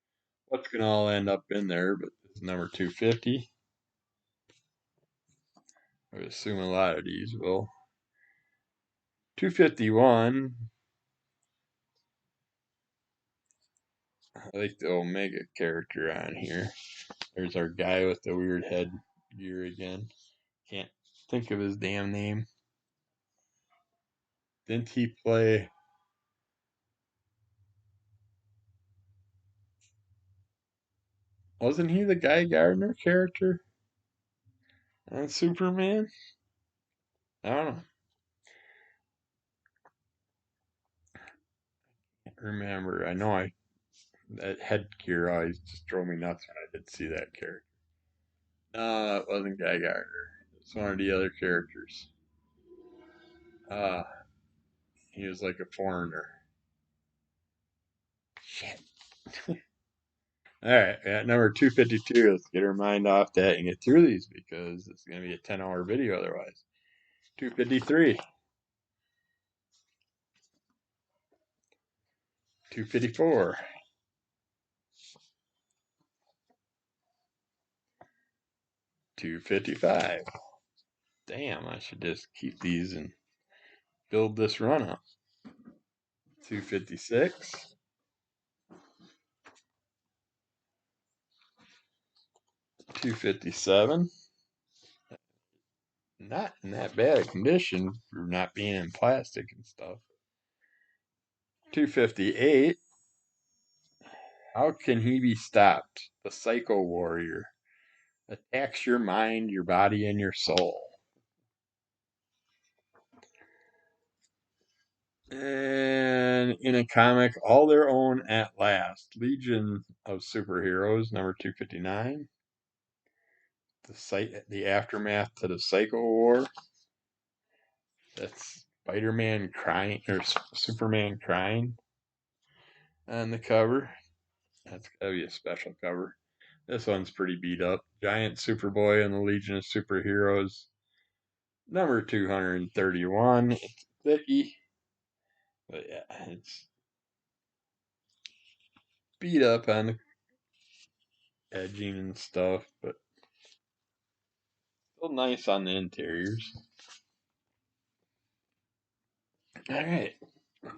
Speaker 1: what's gonna all end up in there, but this is number 250. I would assume a lot of these will. 251. I like the Omega character on here. There's our guy with the weird head gear again. Can't think of his damn name. Didn't he play? Wasn't he the Guy Gardner character on Superman? I don't know. Can't remember. I know that headgear always just drove me nuts when I did see that character. No, it wasn't Guy Gardner. It's one of the other characters. Uh, he was like a foreigner. Shit. All right, at number 252, let's get our mind off that and get through these because it's going to be a 10-hour video otherwise. 253. 254. 255. Damn, I should just keep these and build this run up. 256. 257. Not in that bad a condition for not being in plastic and stuff. 258. How can he be stopped? The Psycho Warrior attacks your mind, your body, and your soul. And in a comic, All Their Own at Last, Legion of Superheroes, number 259. The aftermath to the Psycho War. That's Spider-Man crying, or Superman crying on the cover. That's gotta be a special cover. This one's pretty beat up. Giant Superboy and the Legion of Superheroes, number 231. It's thicky, but yeah, it's beat up on the edging and stuff, but still nice on the interiors. Alright,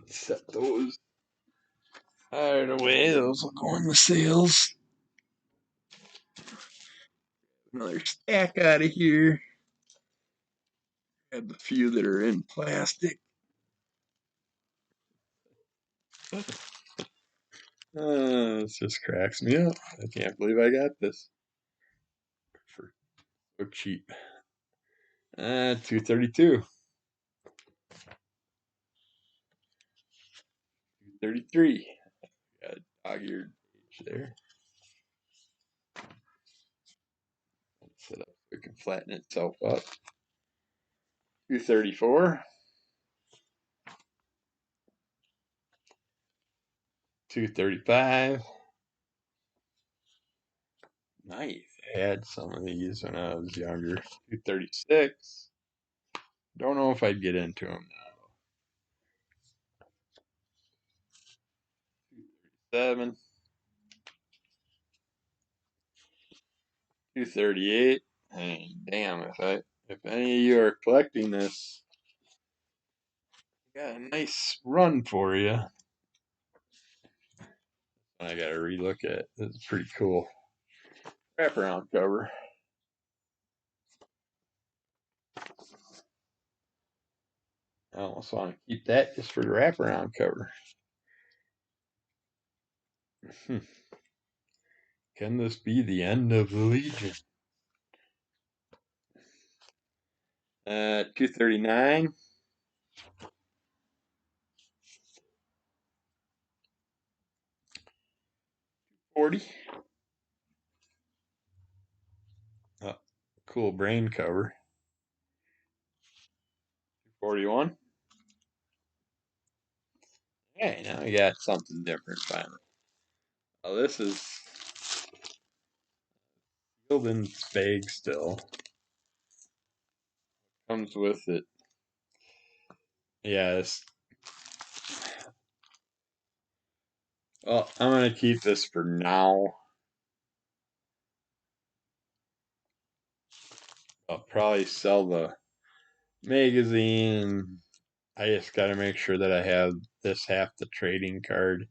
Speaker 1: set those out of the way. Those will go in the sales. Another stack out of here. Grab the few that are in plastic. This just cracks me up. I can't believe I got this for so cheap. 232. 233. Got a dog-eared page there. Set up so it can flatten itself up. 234. 235. Nice. I had some of these when I was younger. 236. Don't know if I'd get into them now. 237. 238. Hey, damn, if any of you are collecting this, got a nice run for you. I gotta relook at it. This is pretty cool. Wraparound cover. I almost want to keep that just for the wraparound cover. Can this be the end of the Legion? 239. 40. Oh, cool brain cover. 41. Hey, now we got something different finally. Oh, this is sealed in spag still. Comes with it. Yeah, well, I'm gonna keep this for now. I'll probably sell the magazine. I just gotta make sure that I have this half the trading card.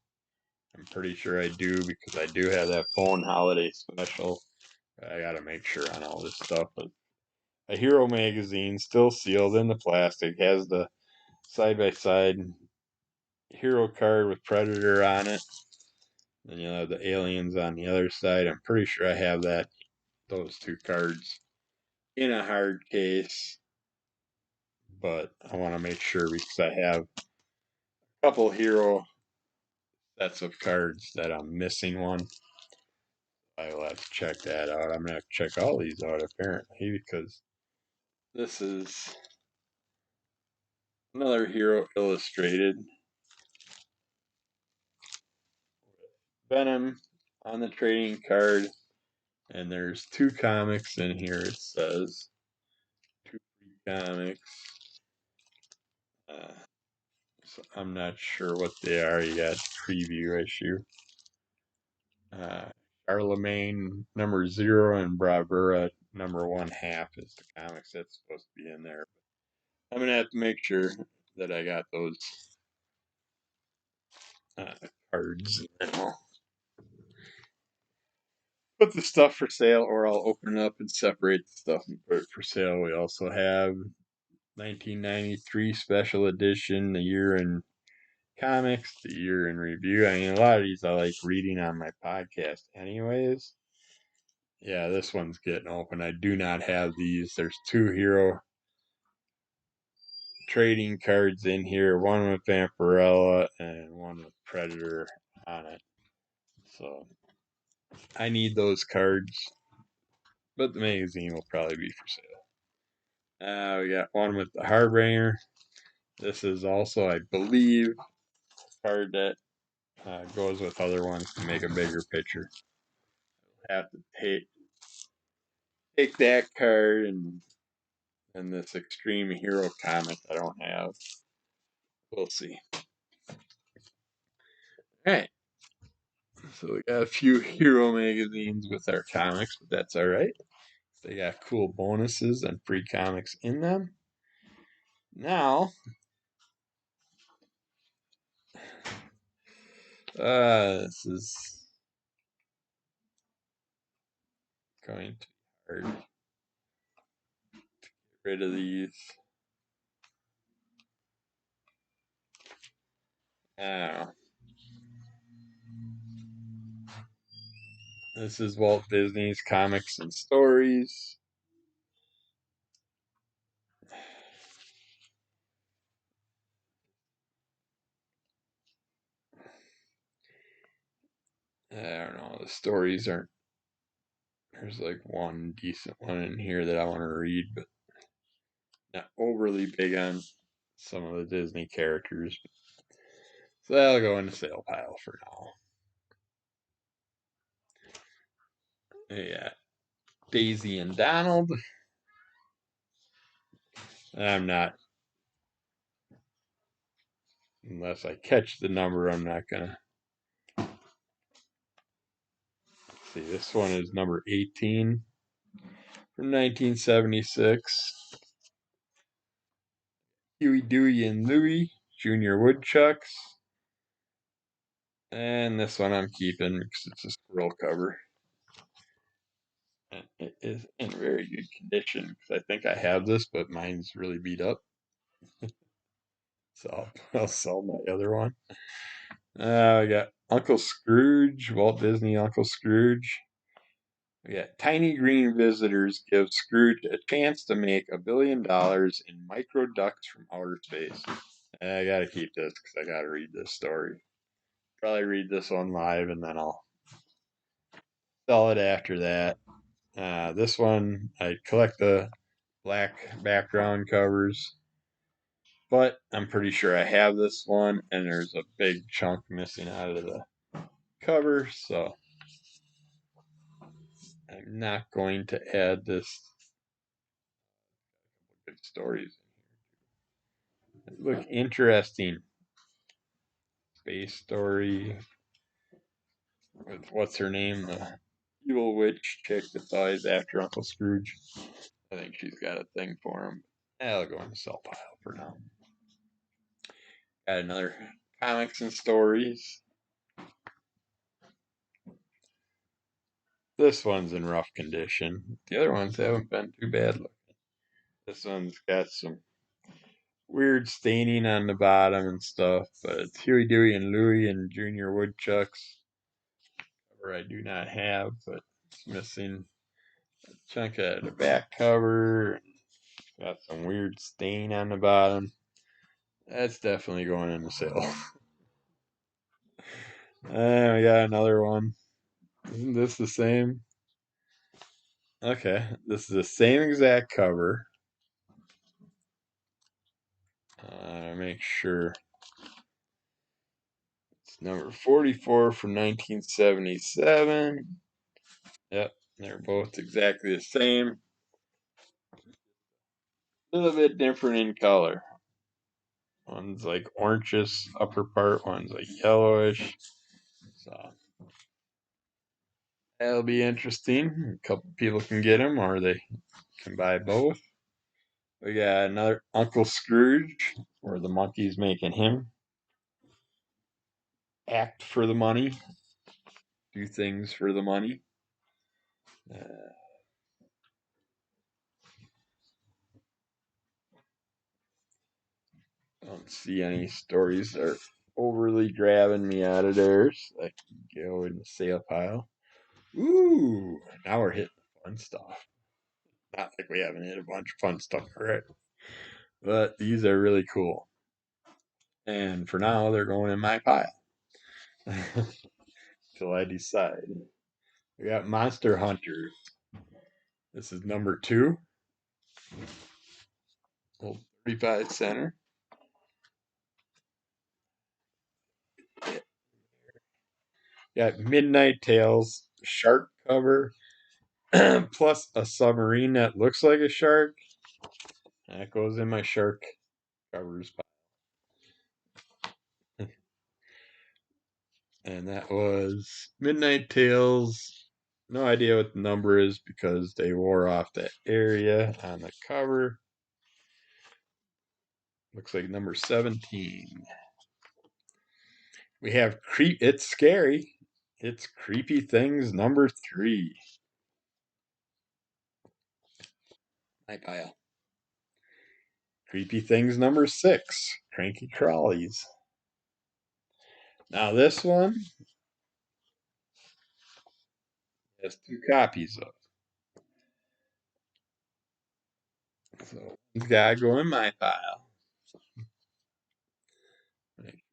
Speaker 1: I'm pretty sure I do because I do have that phone holiday special. I gotta make sure on all this stuff. But a Hero magazine, still sealed in the plastic, has the side-by-side Hero card with Predator on it. And you'll have the aliens on the other side. I'm pretty sure I have those two cards in a hard case. But I want to make sure because I have a couple Hero sets of cards that I'm missing one. I will have to check that out. I'm going to have to check all these out apparently because this is another Hero Illustrated. Venom on the trading card. And there's two comics in here, it says. Two free comics. So I'm not sure what they are. You got preview issue. Charlemagne number 0 and Bravura number 1/2 is the comics that's supposed to be in there. I'm gonna have to make sure that I got those cards. put the stuff for sale, or I'll open it up and separate the stuff and put it for sale. We also have 1993 special edition, the year in comics, the year in review. I mean, a lot of these I like reading on my podcast, anyways. Yeah, this one's getting open. I do not have these. There's two hero trading cards in here, one with Vampirella and one with Predator on it. So I need those cards, but the magazine will probably be for sale. We got one with the Harbinger. This is also, I believe, a card that goes with other ones to make a bigger picture. Have to take that card and this Extreme Hero comic I don't have. We'll see. Alright. So we got a few hero magazines with our comics, but that's alright. They got cool bonuses and free comics in them. Now, this is going to be hard to get rid of these. I don't know. This is Walt Disney's Comics and Stories. I don't know. The stories aren't. There's like one decent one in here that I want to read, but not overly big on some of the Disney characters. So that'll go in the sale pile for now. Yeah. Daisy and Donald. I'm not, unless I catch the number, I'm not gonna. See, this one is number 18 from 1976. Huey, Dewey, and Louie, Junior Woodchucks. And this one I'm keeping because it's a squirrel cover. And it is in very good condition because I think I have this, but mine's really beat up. So I'll sell my other one. We got Uncle Scrooge, Walt Disney Uncle Scrooge. We got Tiny Green Visitors give Scrooge a chance to make $1 billion in micro ducks from outer space. I gotta keep this because I gotta read this story. Probably read this one live and then I'll sell it after that. This one, I collect the black background covers, but I'm pretty sure I have this one, and there's a big chunk missing out of the cover, so I'm not going to add this. Good stories. Look interesting. Space story with what's her name, the evil witch chick that's always after Uncle Scrooge. I think she's got a thing for him. I'll go in the sell pile for now. Got another comics and stories. This one's in rough condition. The other ones haven't been too bad looking. This one's got some weird staining on the bottom and stuff, but it's Huey, Dewey, and Louie and Junior Woodchucks. Cover I do not have, but it's missing a chunk of the back cover. Got some weird stain on the bottom. That's definitely going in the sale. And we got another one. Isn't this the same? Okay, this is the same exact cover. Make sure it's number 44 from 1977. Yep, they're both exactly the same. A little bit different in color. One's like orangish upper part, one's like yellowish. So that'll be interesting. A couple people can get them, or they can buy both. We got another Uncle Scrooge, where the monkey's making him act for the money, do things for the money. Uh, I don't see any stories that are overly grabbing me out of there, so I can go in the sale pile. Ooh, now we're hitting fun stuff. Not like we haven't hit a bunch of fun stuff already, but these are really cool. And for now, they're going in my pile till I decide. We got Monster Hunter. This is number 2. Old 35 center. Got Midnight Tales shark cover plus a submarine that looks like a shark. That goes in my shark covers. And that was Midnight Tales. No idea what the number is because they wore off that area on the cover. Looks like number 17. We have It's Scary. It's Creepy Things number 3. My pile. Creepy Things number 6. Cranky Crawlies. Now this one has 2 copies of. So one's gotta go in my pile.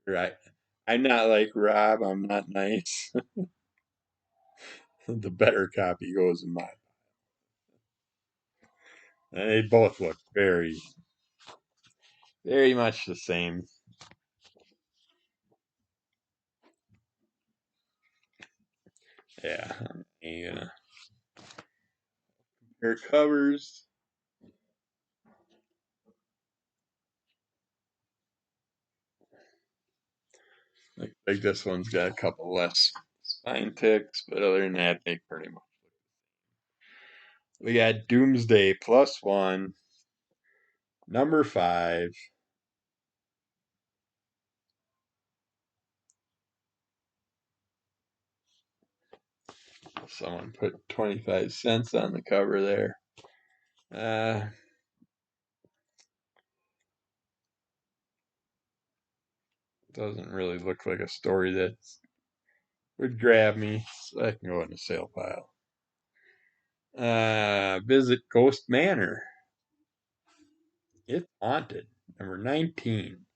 Speaker 1: Right. I'm not like Rob, I'm not nice. The better copy goes in my. And they both look very, very much the same. Yeah, I'm gonna compare covers. Like this one's got a couple less spine ticks, but other than that, they pretty much. We got Doomsday +1, number 5. Someone put 25 cents on the cover there. Doesn't really look like a story that would grab me, so I can go in the sale pile. Visit Ghost Manor. It's haunted. Number 19.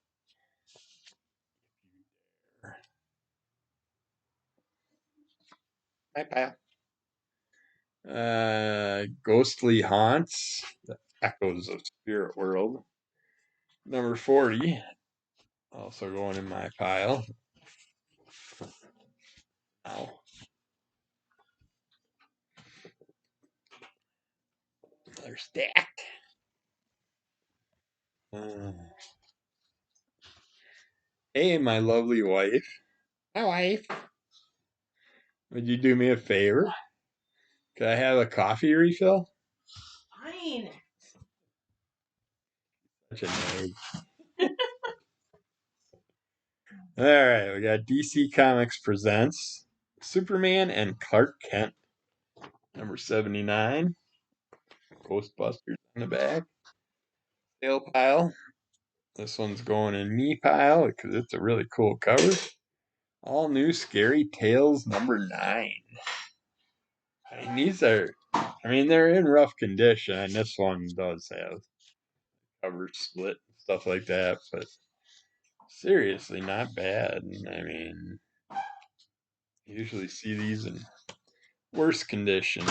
Speaker 1: Hi, pal. Ghostly Haunts. The Echoes of Spirit World. Number 40. Also going in my pile. Ow. Another stack. Uh, hey, my lovely wife. Hi, wife. Would you do me a favor? Could I have a coffee refill?
Speaker 2: Fine.
Speaker 1: Such a nerd. All right, we got DC Comics presents Superman and Clark Kent, number 79. Ghostbusters on the back. Sale pile. This one's going in me pile because it's a really cool cover. All new Scary Tales number 9. I mean, these are, they're in rough condition, and this one does have cover split and stuff like that, but seriously, not bad. You usually see these in worse condition.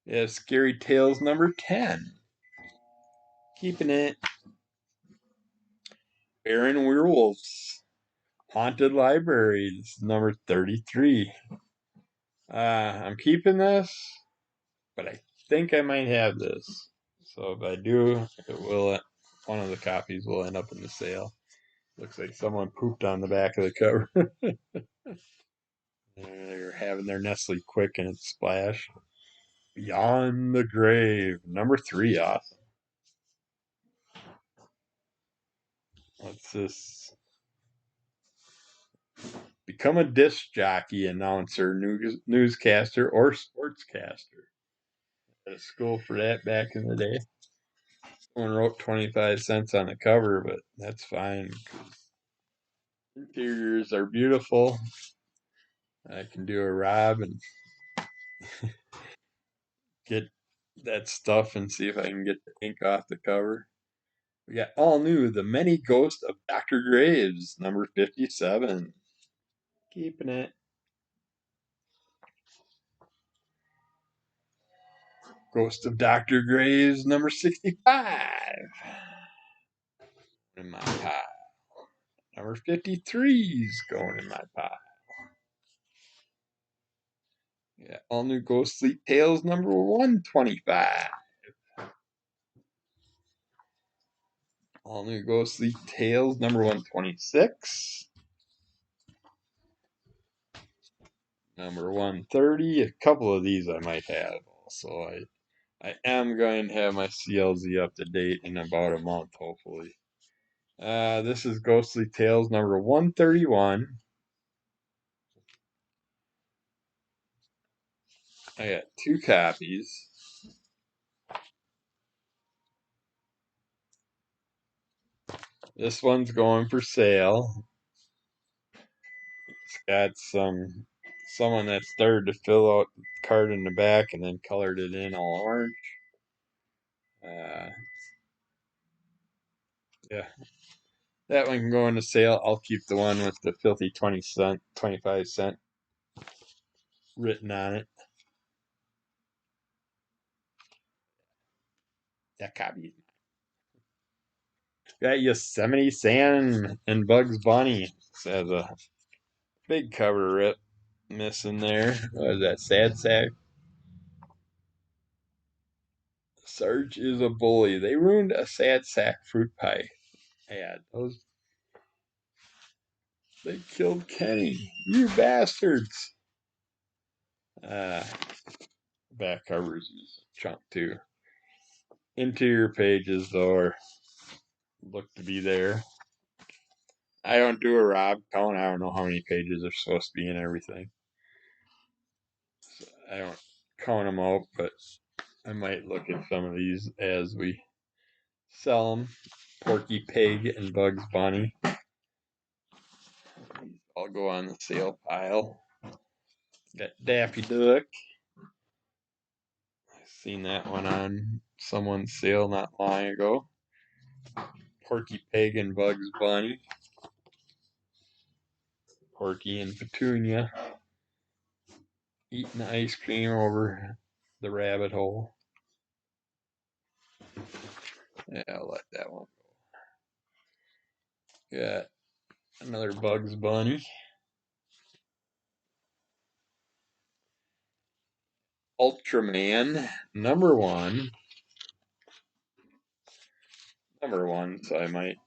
Speaker 1: Yeah, Scary Tales number 10. Keeping it. Baron Werewolves. Haunted Libraries number 33. I'm keeping this, but I think I might have this. So if I do, it will. One of the copies will end up in the sale. Looks like someone pooped on the back of the cover. They're having their Nestle Quick and it splashed. Beyond the Grave, number 3, awesome. What's this? Become a disc jockey, announcer, newscaster, or sportscaster. At a school for that back in the day. Someone wrote 25 cents on the cover, but that's fine. Interiors are beautiful. I can do a Rob and get that stuff and see if I can get the ink off the cover. We got all new The Many Ghosts of Dr. Graves, number 57. Keeping it. Ghost of Dr. Graves, number 65. In my pile. Number 53 is going in my pile. Yeah, all new Ghost Sleep Tales, number 125. All new Ghost Sleep Tales, number 126. Number 130. A couple of these I might have also. I am going to have my CLZ up to date in about a month, hopefully. This is Ghostly Tales number 131. I got 2 copies. This one's going for sale. It's got someone that started to fill out the card in the back and then colored it in all orange. Uh, yeah, that one can go into sale. I'll keep the one with the filthy 25 cent written on it. That copy. Got Yosemite Sam and Bugs Bunny. It has a big cover rip missing there. What is that? Sad Sack? Sarge is a bully. They ruined a Sad Sack fruit pie ad. They killed Kenny. You bastards. Uh, Back covers is chunk too. Interior pages though look to be there. I don't do a Rob count. I don't know how many pages are supposed to be in everything. So I don't count them out, but I might look at some of these as we sell them. Porky Pig and Bugs Bunny. I'll go on the sale pile. Got Daffy Duck. I've seen that one on someone's sale not long ago. Porky Pig and Bugs Bunny. Porky and Petunia eating ice cream over the rabbit hole. Yeah, I'll let that one go. Got another Bugs Bunny. Ultraman number one. Number one, so I might.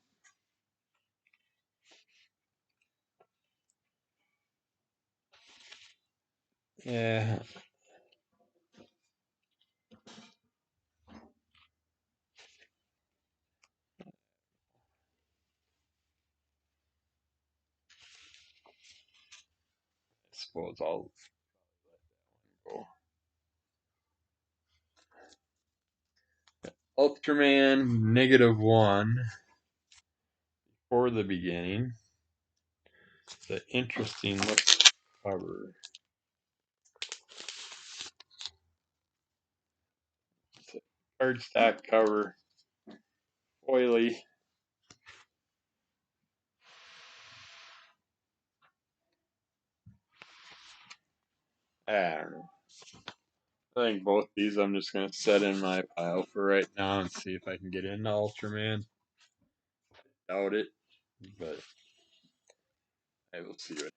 Speaker 1: Yeah. I suppose I'll go. Ultraman -1 for the beginning. It's an interesting look cover. It's a cardstock cover, oily. I don't know. I think both these I'm just gonna set in my pile for right now and see if I can get into Ultraman. Doubt it, but I will see what.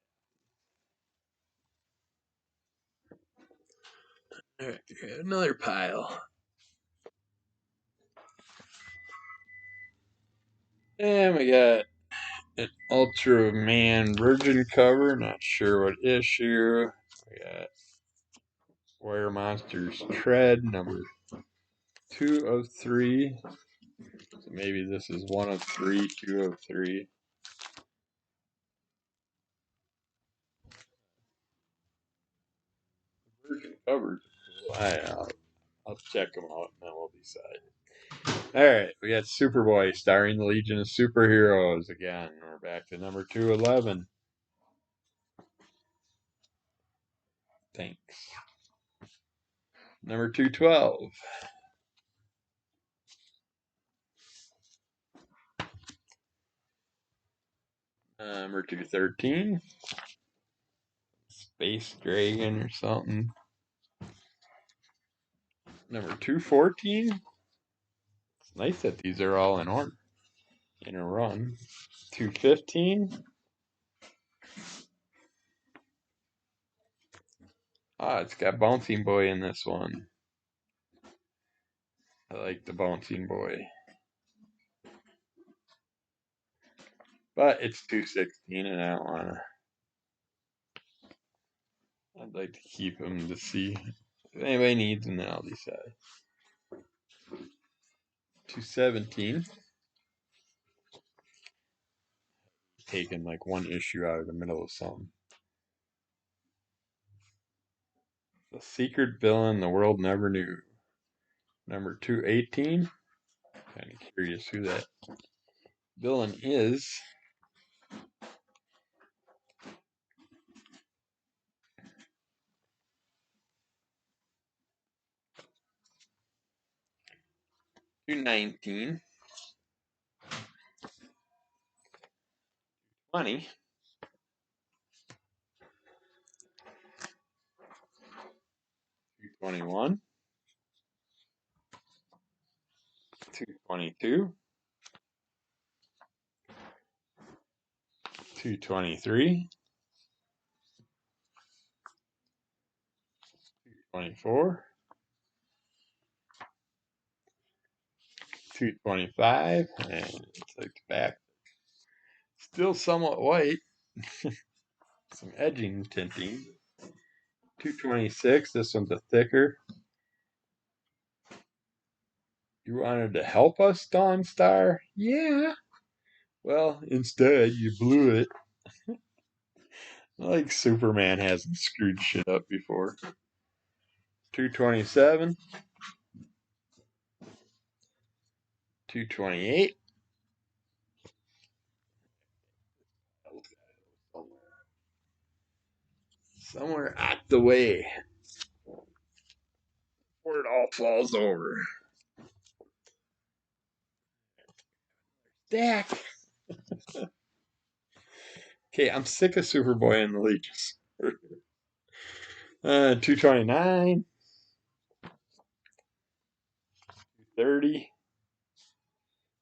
Speaker 1: Alright, another pile. And we got an Ultraman Virgin cover, not sure what issue. We got Wire Monsters Tread, number 2 of 3. So maybe this is 1 of 3, 2 of 3. Virgin covers. I don't know. I'll check them out and then we'll decide. All right, we got Superboy starring the Legion of Superheroes again. We're back to number 211. Thanks. Number 212. Number 213. Space Dragon or something. Number 214. It's nice that these are all in order in a run. 215. Ah, it's got Bouncing Boy in this one. I like the Bouncing Boy. But it's 216 and I don't want to. I'd like to keep him to see if anybody needs him, then I'll decide. 217. Taking like one issue out of the middle of something. The secret villain the world never knew. Number 218. Kind of curious who that villain is. Two 19. 20. 221. 222. 223. 224. 225. And it's like the back. Still somewhat white. Some edging tinting. 226. This one's a thicker. You wanted to help us, Dawn Star? Yeah. Well, instead, you blew it. Like Superman hasn't screwed shit up before. 227. 228. Somewhere out the way. Where it all falls over. Stack. Okay, I'm sick of Superboy and the Legions. 229. 230.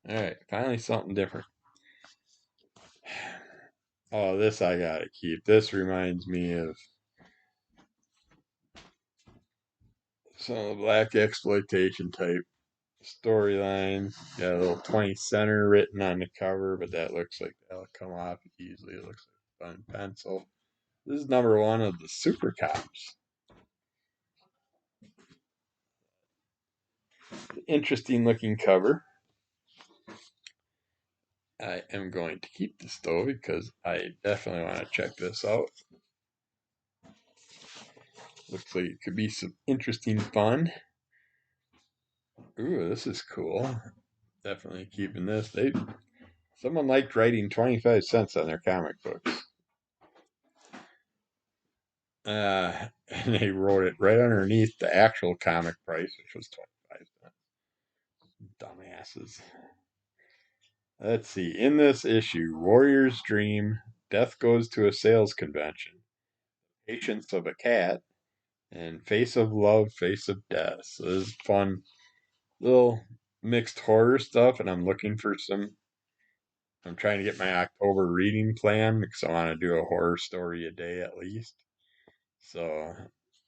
Speaker 1: Alright, finally something different. Oh, this I gotta keep. This reminds me of some of the black exploitation type storyline. Got a little 20 center written on the cover, but that looks like that'll come off easily. It looks like fun pencil. This is number 1 of the Super Cops. Interesting looking cover. I am going to keep this though because I definitely want to check this out. Looks like it could be some interesting fun. Ooh, this is cool. Definitely keeping this. Someone liked writing 25 cents on their comic books. And they wrote it right underneath the actual comic price, which was 25 cents. Dumbasses. Let's see. In this issue, Warrior's Dream, Death Goes to a Sales Convention, Patience of a Cat, and Face of Love, Face of Death. So this is fun little mixed horror stuff, and I'm looking for some. I'm trying to get my October reading plan because I want to do a horror story a day at least. So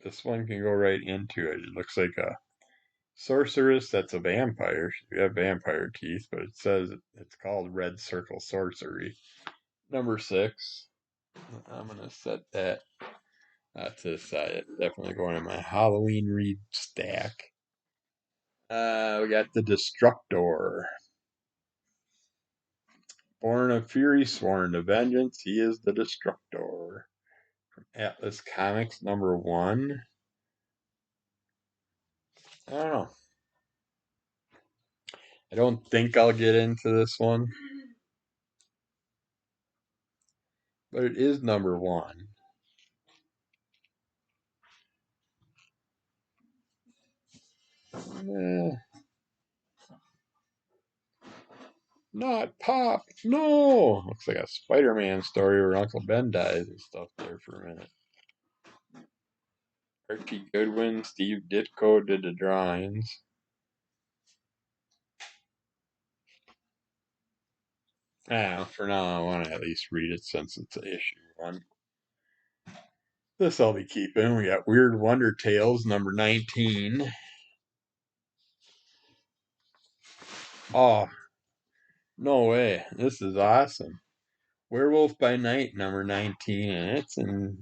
Speaker 1: this one can go right into it. It looks like a sorceress that's a vampire. She have vampire teeth, but it says it's called Red Circle Sorcery. Number 6. I'm gonna set that to the side. It's definitely going in my Halloween read stack. We got the Destructor. Born of fury, sworn to vengeance, he is the Destructor. From Atlas Comics number 1. I don't know. I don't think I'll get into this one, but it is number one. Eh, not Pop. No. Looks like a Spider-Man story where Uncle Ben dies and stuff there for a minute. Archie Goodwin, Steve Ditko did the drawings. For now, I want to at least read it since it's an issue one. This I'll be keeping. We got Weird Wonder Tales, number 19. Oh, no way. This is awesome. Werewolf by Night, number 19, and it's in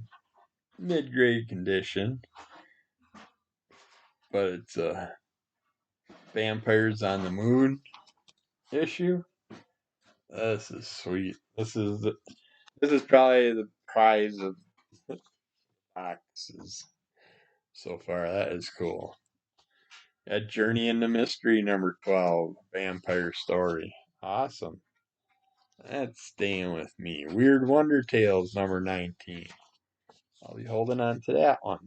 Speaker 1: mid-grade condition, but it's a Vampires on the Moon issue. This is sweet. This is probably the prize of boxes so far. That is cool. Got Journey into Mystery, number 12, Vampire Story. Awesome. That's staying with me. Weird Wonder Tales, number 19. I'll be holding on to that one.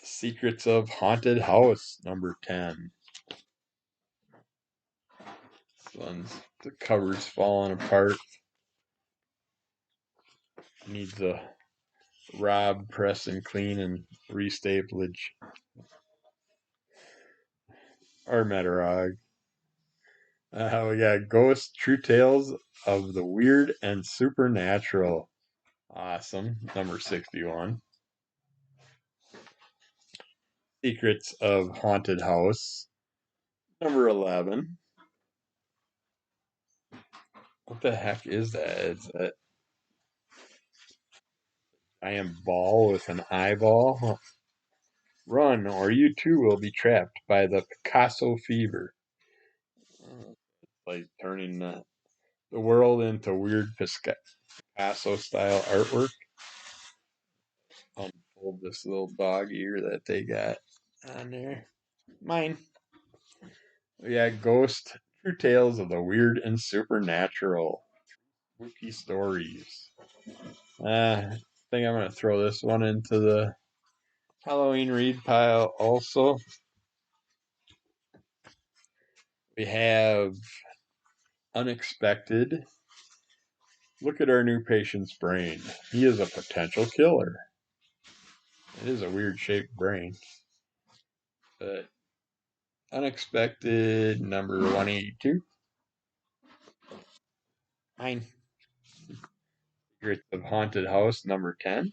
Speaker 1: Secrets of Haunted House, number 10. This one's, the cover's falling apart. Needs a Rob press and clean and restaplage. Or Metarog. We got Ghost True Tales of the Weird and Supernatural. Awesome. Number 61. Secrets of Haunted House. Number 11. What the heck is that? It's a giant ball with an eyeball. Run, or you too will be trapped by the Picasso fever. Like turning the world into weird Picasso style artwork. Unfold this little dog ear that they got on there. Mine. We got Ghost True Tales of the Weird and Supernatural. Spooky stories. I think I'm going to throw this one into the Halloween read pile also. We have Unexpected. Look at our new patient's brain. He is a potential killer. It is a weird shaped brain. But Unexpected, number 182. Mine. Secrets of Haunted House, number 10.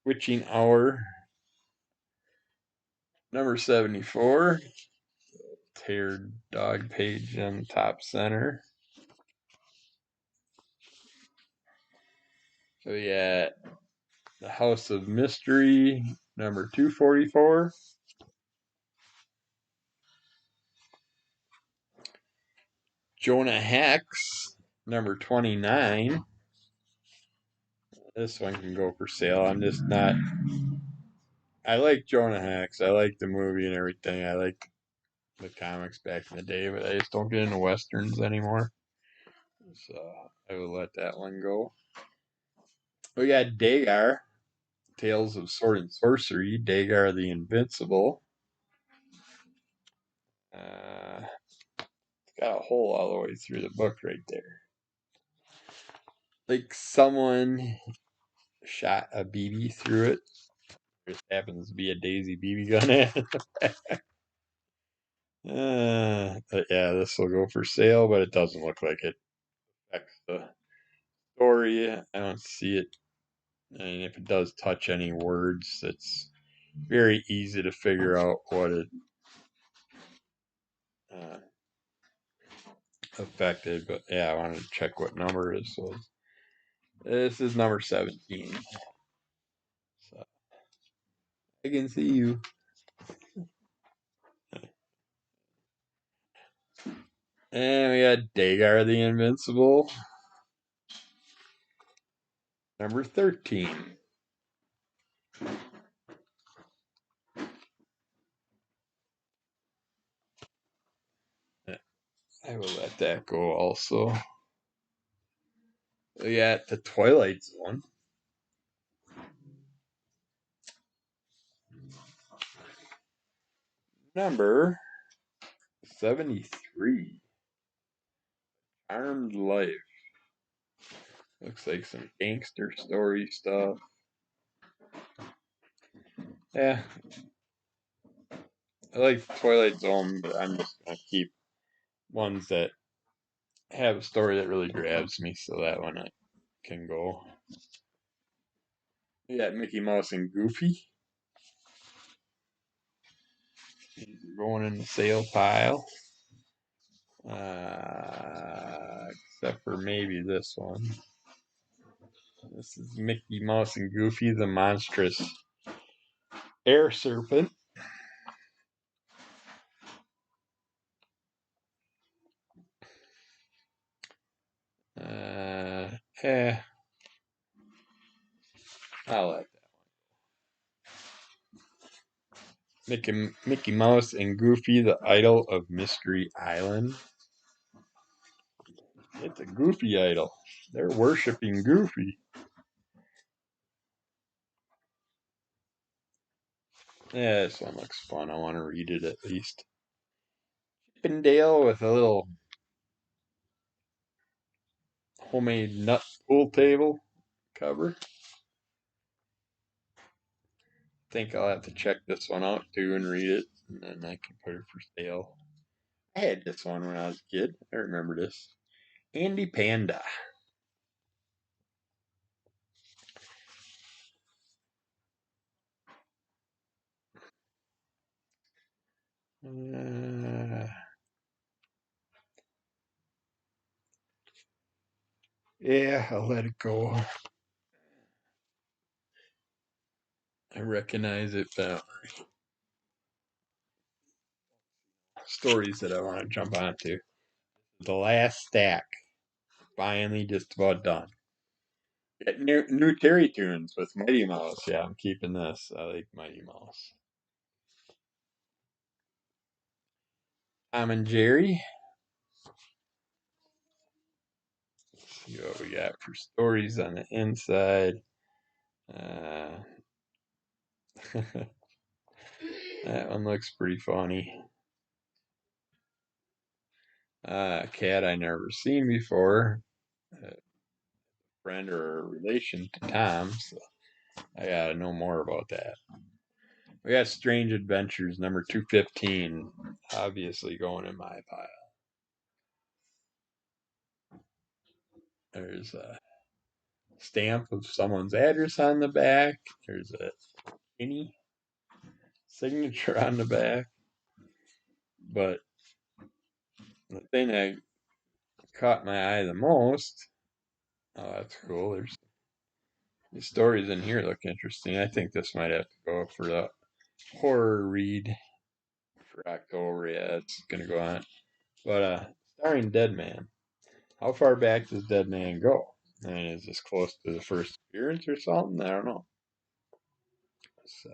Speaker 1: Witching Hour, number 74. Tear dog page on top center. So yeah, The House of Mystery, number 244. Jonah Hex, number 29. This one can go for sale. I'm just not. I like Jonah Hex. I like the movie and everything. I like the comics back in the day, but I just don't get into westerns anymore. So I will let that one go. We got Dagar, Tales of Sword and Sorcery, Dagar the Invincible. It's got a hole all the way through the book right there. Like someone shot a BB through it. There just happens to be a Daisy BB gun at it. But yeah, this will go for sale, but it doesn't look like it affects the story. I don't see it. And if it does touch any words, it's very easy to figure out what it uh, affected. But yeah, I wanted to check what number it is. So this is number 17. So I can see you. And we got Dagar the Invincible, number 13. I will let that go also. We got the Twilight Zone. Number 73. Armed Life. Looks like some gangster story stuff. Yeah. I like Twilight Zone, but I'm just going to keep ones that have a story that really grabs me, so that one I can go. We got Mickey Mouse and Goofy. These are going in the sale pile. Except for maybe this one. This is Mickey Mouse and Goofy, the monstrous air serpent. Eh, I'll let that. Mickey Mouse and Goofy, the idol of Mystery Island. It's a Goofy idol. They're worshiping Goofy. Yeah, this one looks fun. I want to read it at least. Chip and Dale with a little homemade nut pool table cover. Think I'll have to check this one out too and read it, and then I can put it for sale. I had this one when I was a kid. I remember this. Andy Panda. Yeah, I'll let it go. I recognize it, but stories that I want to jump onto. The last stack. Finally, just about done. Get new Terry tunes with Mighty Mouse. Yeah, I'm keeping this. I like Mighty Mouse. Tom and Jerry. Let's see what we got for stories on the inside. Uh, that one looks pretty funny. A cat I never seen before. A friend or a relation to Tom, so I gotta know more about that. We got Strange Adventures number 215, obviously going in my pile. There's a stamp of someone's address on the back. There's a any signature on the back. But the thing that caught my eye the most, oh, that's cool. There's the stories in here look interesting. I think this might have to go for the horror read for October. Yeah, it's gonna go on. But starring Dead Man. How far back does Dead Man go? I mean, is this close to the first appearance or something? I don't know. So,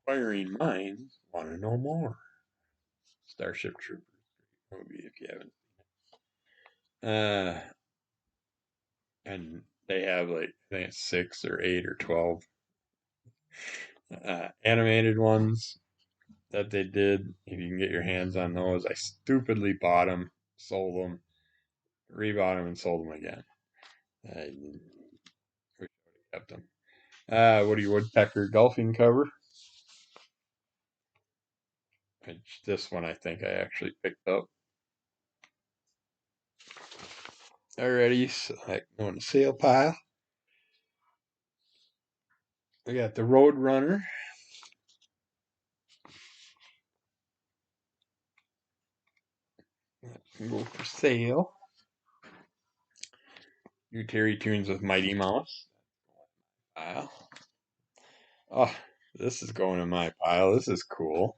Speaker 1: inquiring minds want to know more. Starship Troopers movie if you haven't. Uh, and they have like I think it's 6 or 8 or 12 animated ones that they did. If you can get your hands on those, I stupidly bought them, sold them, rebought them, and sold them again. I wish I would have kept them. Woody Woodpecker golfing cover. Which this one I think I actually picked up. Alrighty, so I go in the sale pile. We got the Road Runner. Go for sale. New Terry Tunes with Mighty Mouse. Pile. Oh, this is going in my pile. This is cool.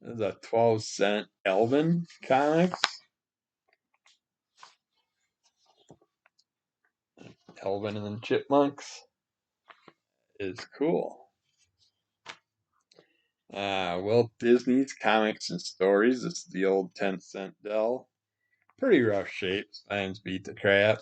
Speaker 1: This is a 12-cent Elvin comics. Elvin and the Chipmunks. is cool. Walt Disney's Comics and Stories. This is the old 10-cent Dell. Pretty rough shape. Signs beat the crap.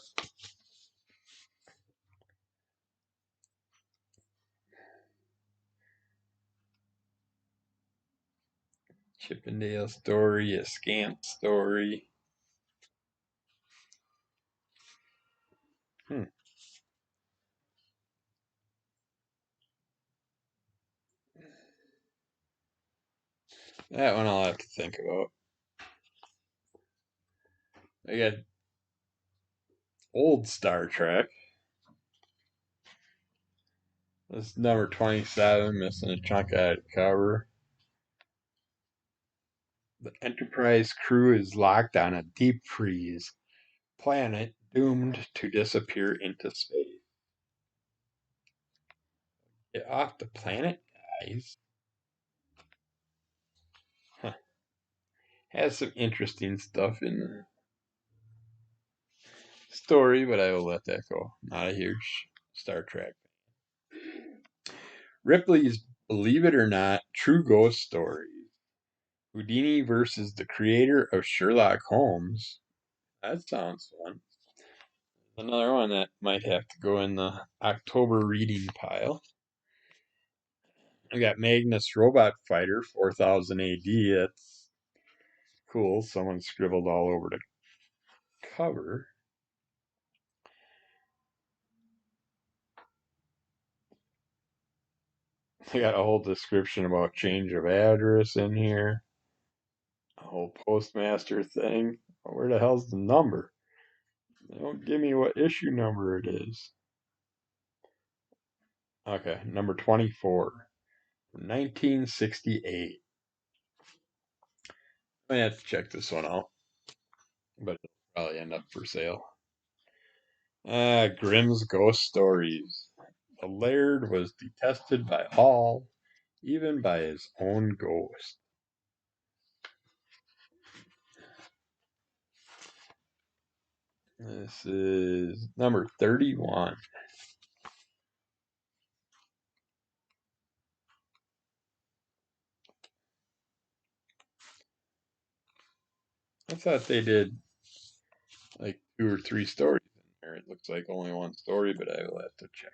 Speaker 1: Chippendale story, a scamp story. Hmm. That one I'll have to think about. I got old Star Trek. This is number 27, missing a chunk out of the cover. The Enterprise crew is locked on a deep freeze planet doomed to disappear into space. Get off the planet, guys. Huh. Has some interesting stuff in the story, but I will let that go. Not a huge Star Trek. Ripley's Believe It or Not True Ghost Stories. Houdini versus the creator of Sherlock Holmes. That sounds fun. Another one that might have to go in the October reading pile. I got Magnus Robot Fighter 4000 AD. That's cool. Someone scribbled all over the cover. I got a whole description about change of address in here. A whole postmaster thing. Where the hell's the number? They don't give me what issue number it is. Okay, number 24. 1968. I might have to check this one out, but it'll probably end up for sale. Grimm's Ghost Stories. The laird was detested by all, even by his own ghost. This is number 31. I thought they did like 2 or 3 stories in there. It looks like only one story, but I will have to check.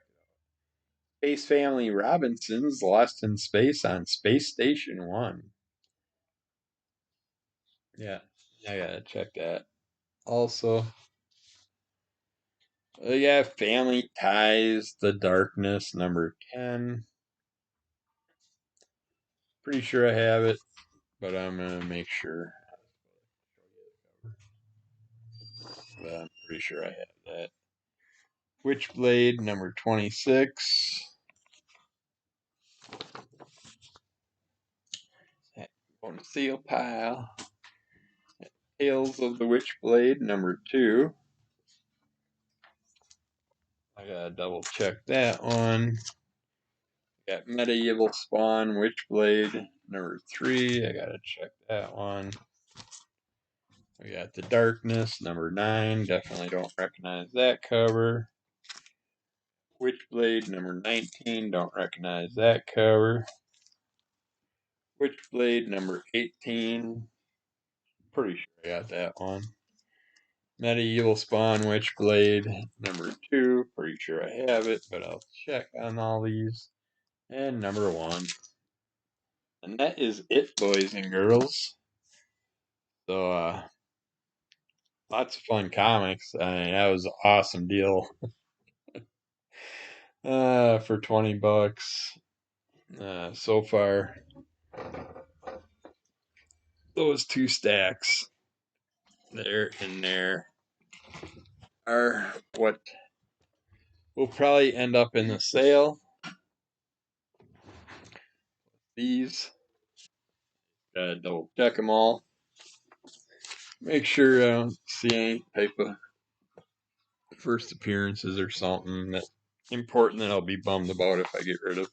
Speaker 1: Space Family Robinsons Lost in Space on Space Station 1. Yeah, I gotta check that. Also, yeah, Family Ties, The Darkness, number 10. Pretty sure I have it, but I'm gonna make sure. But I'm pretty sure I have that. Witchblade, number 26. On the seal pile. Tales of the Witchblade, number 2. I gotta double check that one. Got Medieval Spawn, Witchblade, number 3. I gotta check that one. We got The Darkness, number 9. Definitely don't recognize that cover. Witchblade, number 19. Don't recognize that cover. Witchblade, number 18. Pretty sure I got that one. Medieval Spawn, Witchblade, number 2. Pretty sure I have it, but I'll check on all these. And number 1. And that is it, boys and girls. So, lots of fun comics. I mean, that was an awesome deal. For $20. So far, those 2 stacks there and there are what will probably end up in the sale. These, gotta double check them all. Make sure I don't see any type of first appearances or something that important that I'll be bummed about if I get rid of.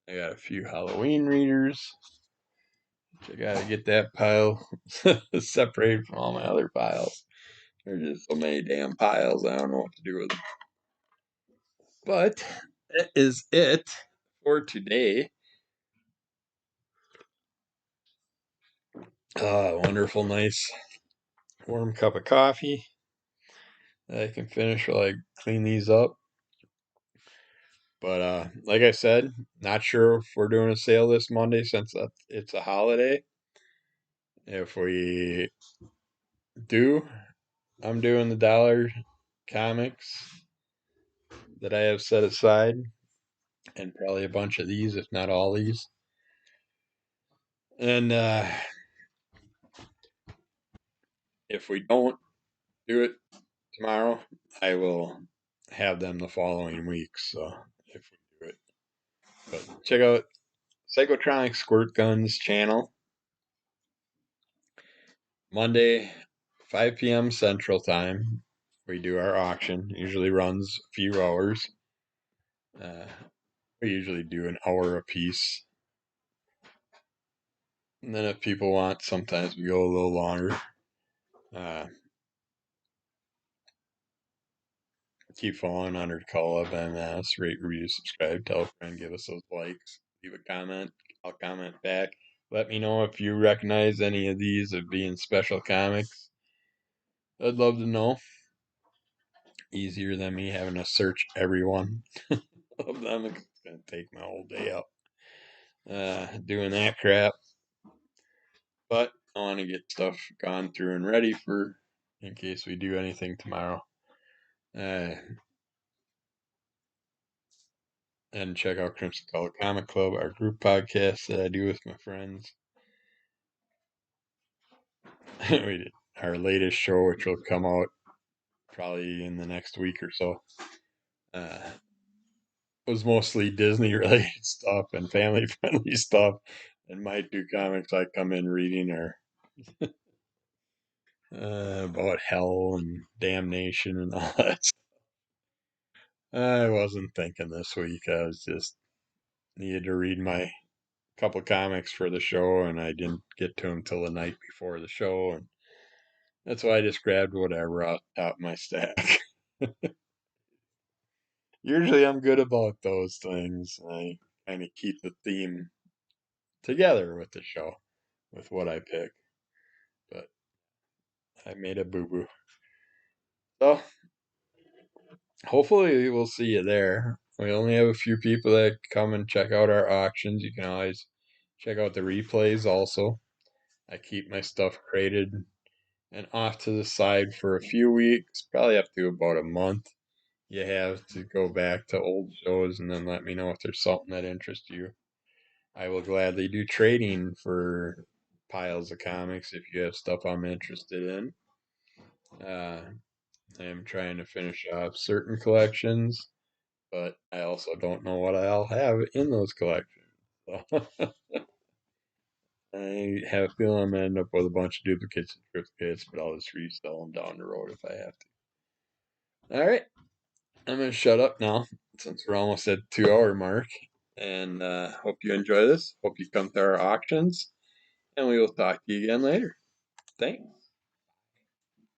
Speaker 1: I got a few Halloween readers. I gotta get that pile separated from all my other piles. There's just so many damn piles, I don't know what to do with them. But that is it for today. Wonderful, nice, warm cup of coffee that I can finish while I clean these up. But like I said, not sure if we're doing a sale this Monday since it's a holiday. If we do, I'm doing the dollar comics that I have set aside, and probably a bunch of these, if not all these. And if we don't do it tomorrow, I will have them the following week. So if we do it, but check out Psychotronic Squirt Guns channel Monday, 5 p.m. Central Time. We do our auction. Usually runs a few hours. Uh, we usually do an hour a piece. And then if people want, sometimes we go a little longer. Uh, keep following under Call Up MS, rate, review, subscribe, tell a friend, give us those likes, leave a comment. I'll comment back. Let me know if you recognize any of these as being special comics. I'd love to know. Easier than me having to search every one of them. It's gonna take my whole day up doing that crap. But I want to get stuff gone through and ready for in case we do anything tomorrow. Uh, and check out Crimson Color Comic Club, our group podcast that I do with my friends. We did our latest show, which will come out probably in the next week or so. Was mostly Disney related stuff and family friendly stuff. And my two comics I come in reading are about hell and damnation and all that. I wasn't thinking this week. I was just needed to read my couple comics for the show, and I didn't get to them till the night before the show, and that's why I just grabbed whatever out my stack. Usually, I'm good about those things. I kind of keep the theme together with the show, with what I pick. But I made a boo boo. So hopefully we'll see you there. We only have a few people that come and check out our auctions. You can always check out the replays also. I keep my stuff crated and off to the side for a few weeks, probably up to about a month. You have to go back to old shows and then let me know if there's something that interests you. I will gladly do trading for piles of comics if you have stuff I'm interested in. Uh, I am trying to finish off certain collections, but I also don't know what I'll have in those collections. So I have a feeling I'm gonna end up with a bunch of duplicates and triplicates, but I'll just resell them down the road if I have to. All right, I'm gonna shut up now since we're almost at 2 hour mark, and hope you enjoy this. Hope you come to our auctions, and we will talk to you again later. Thanks.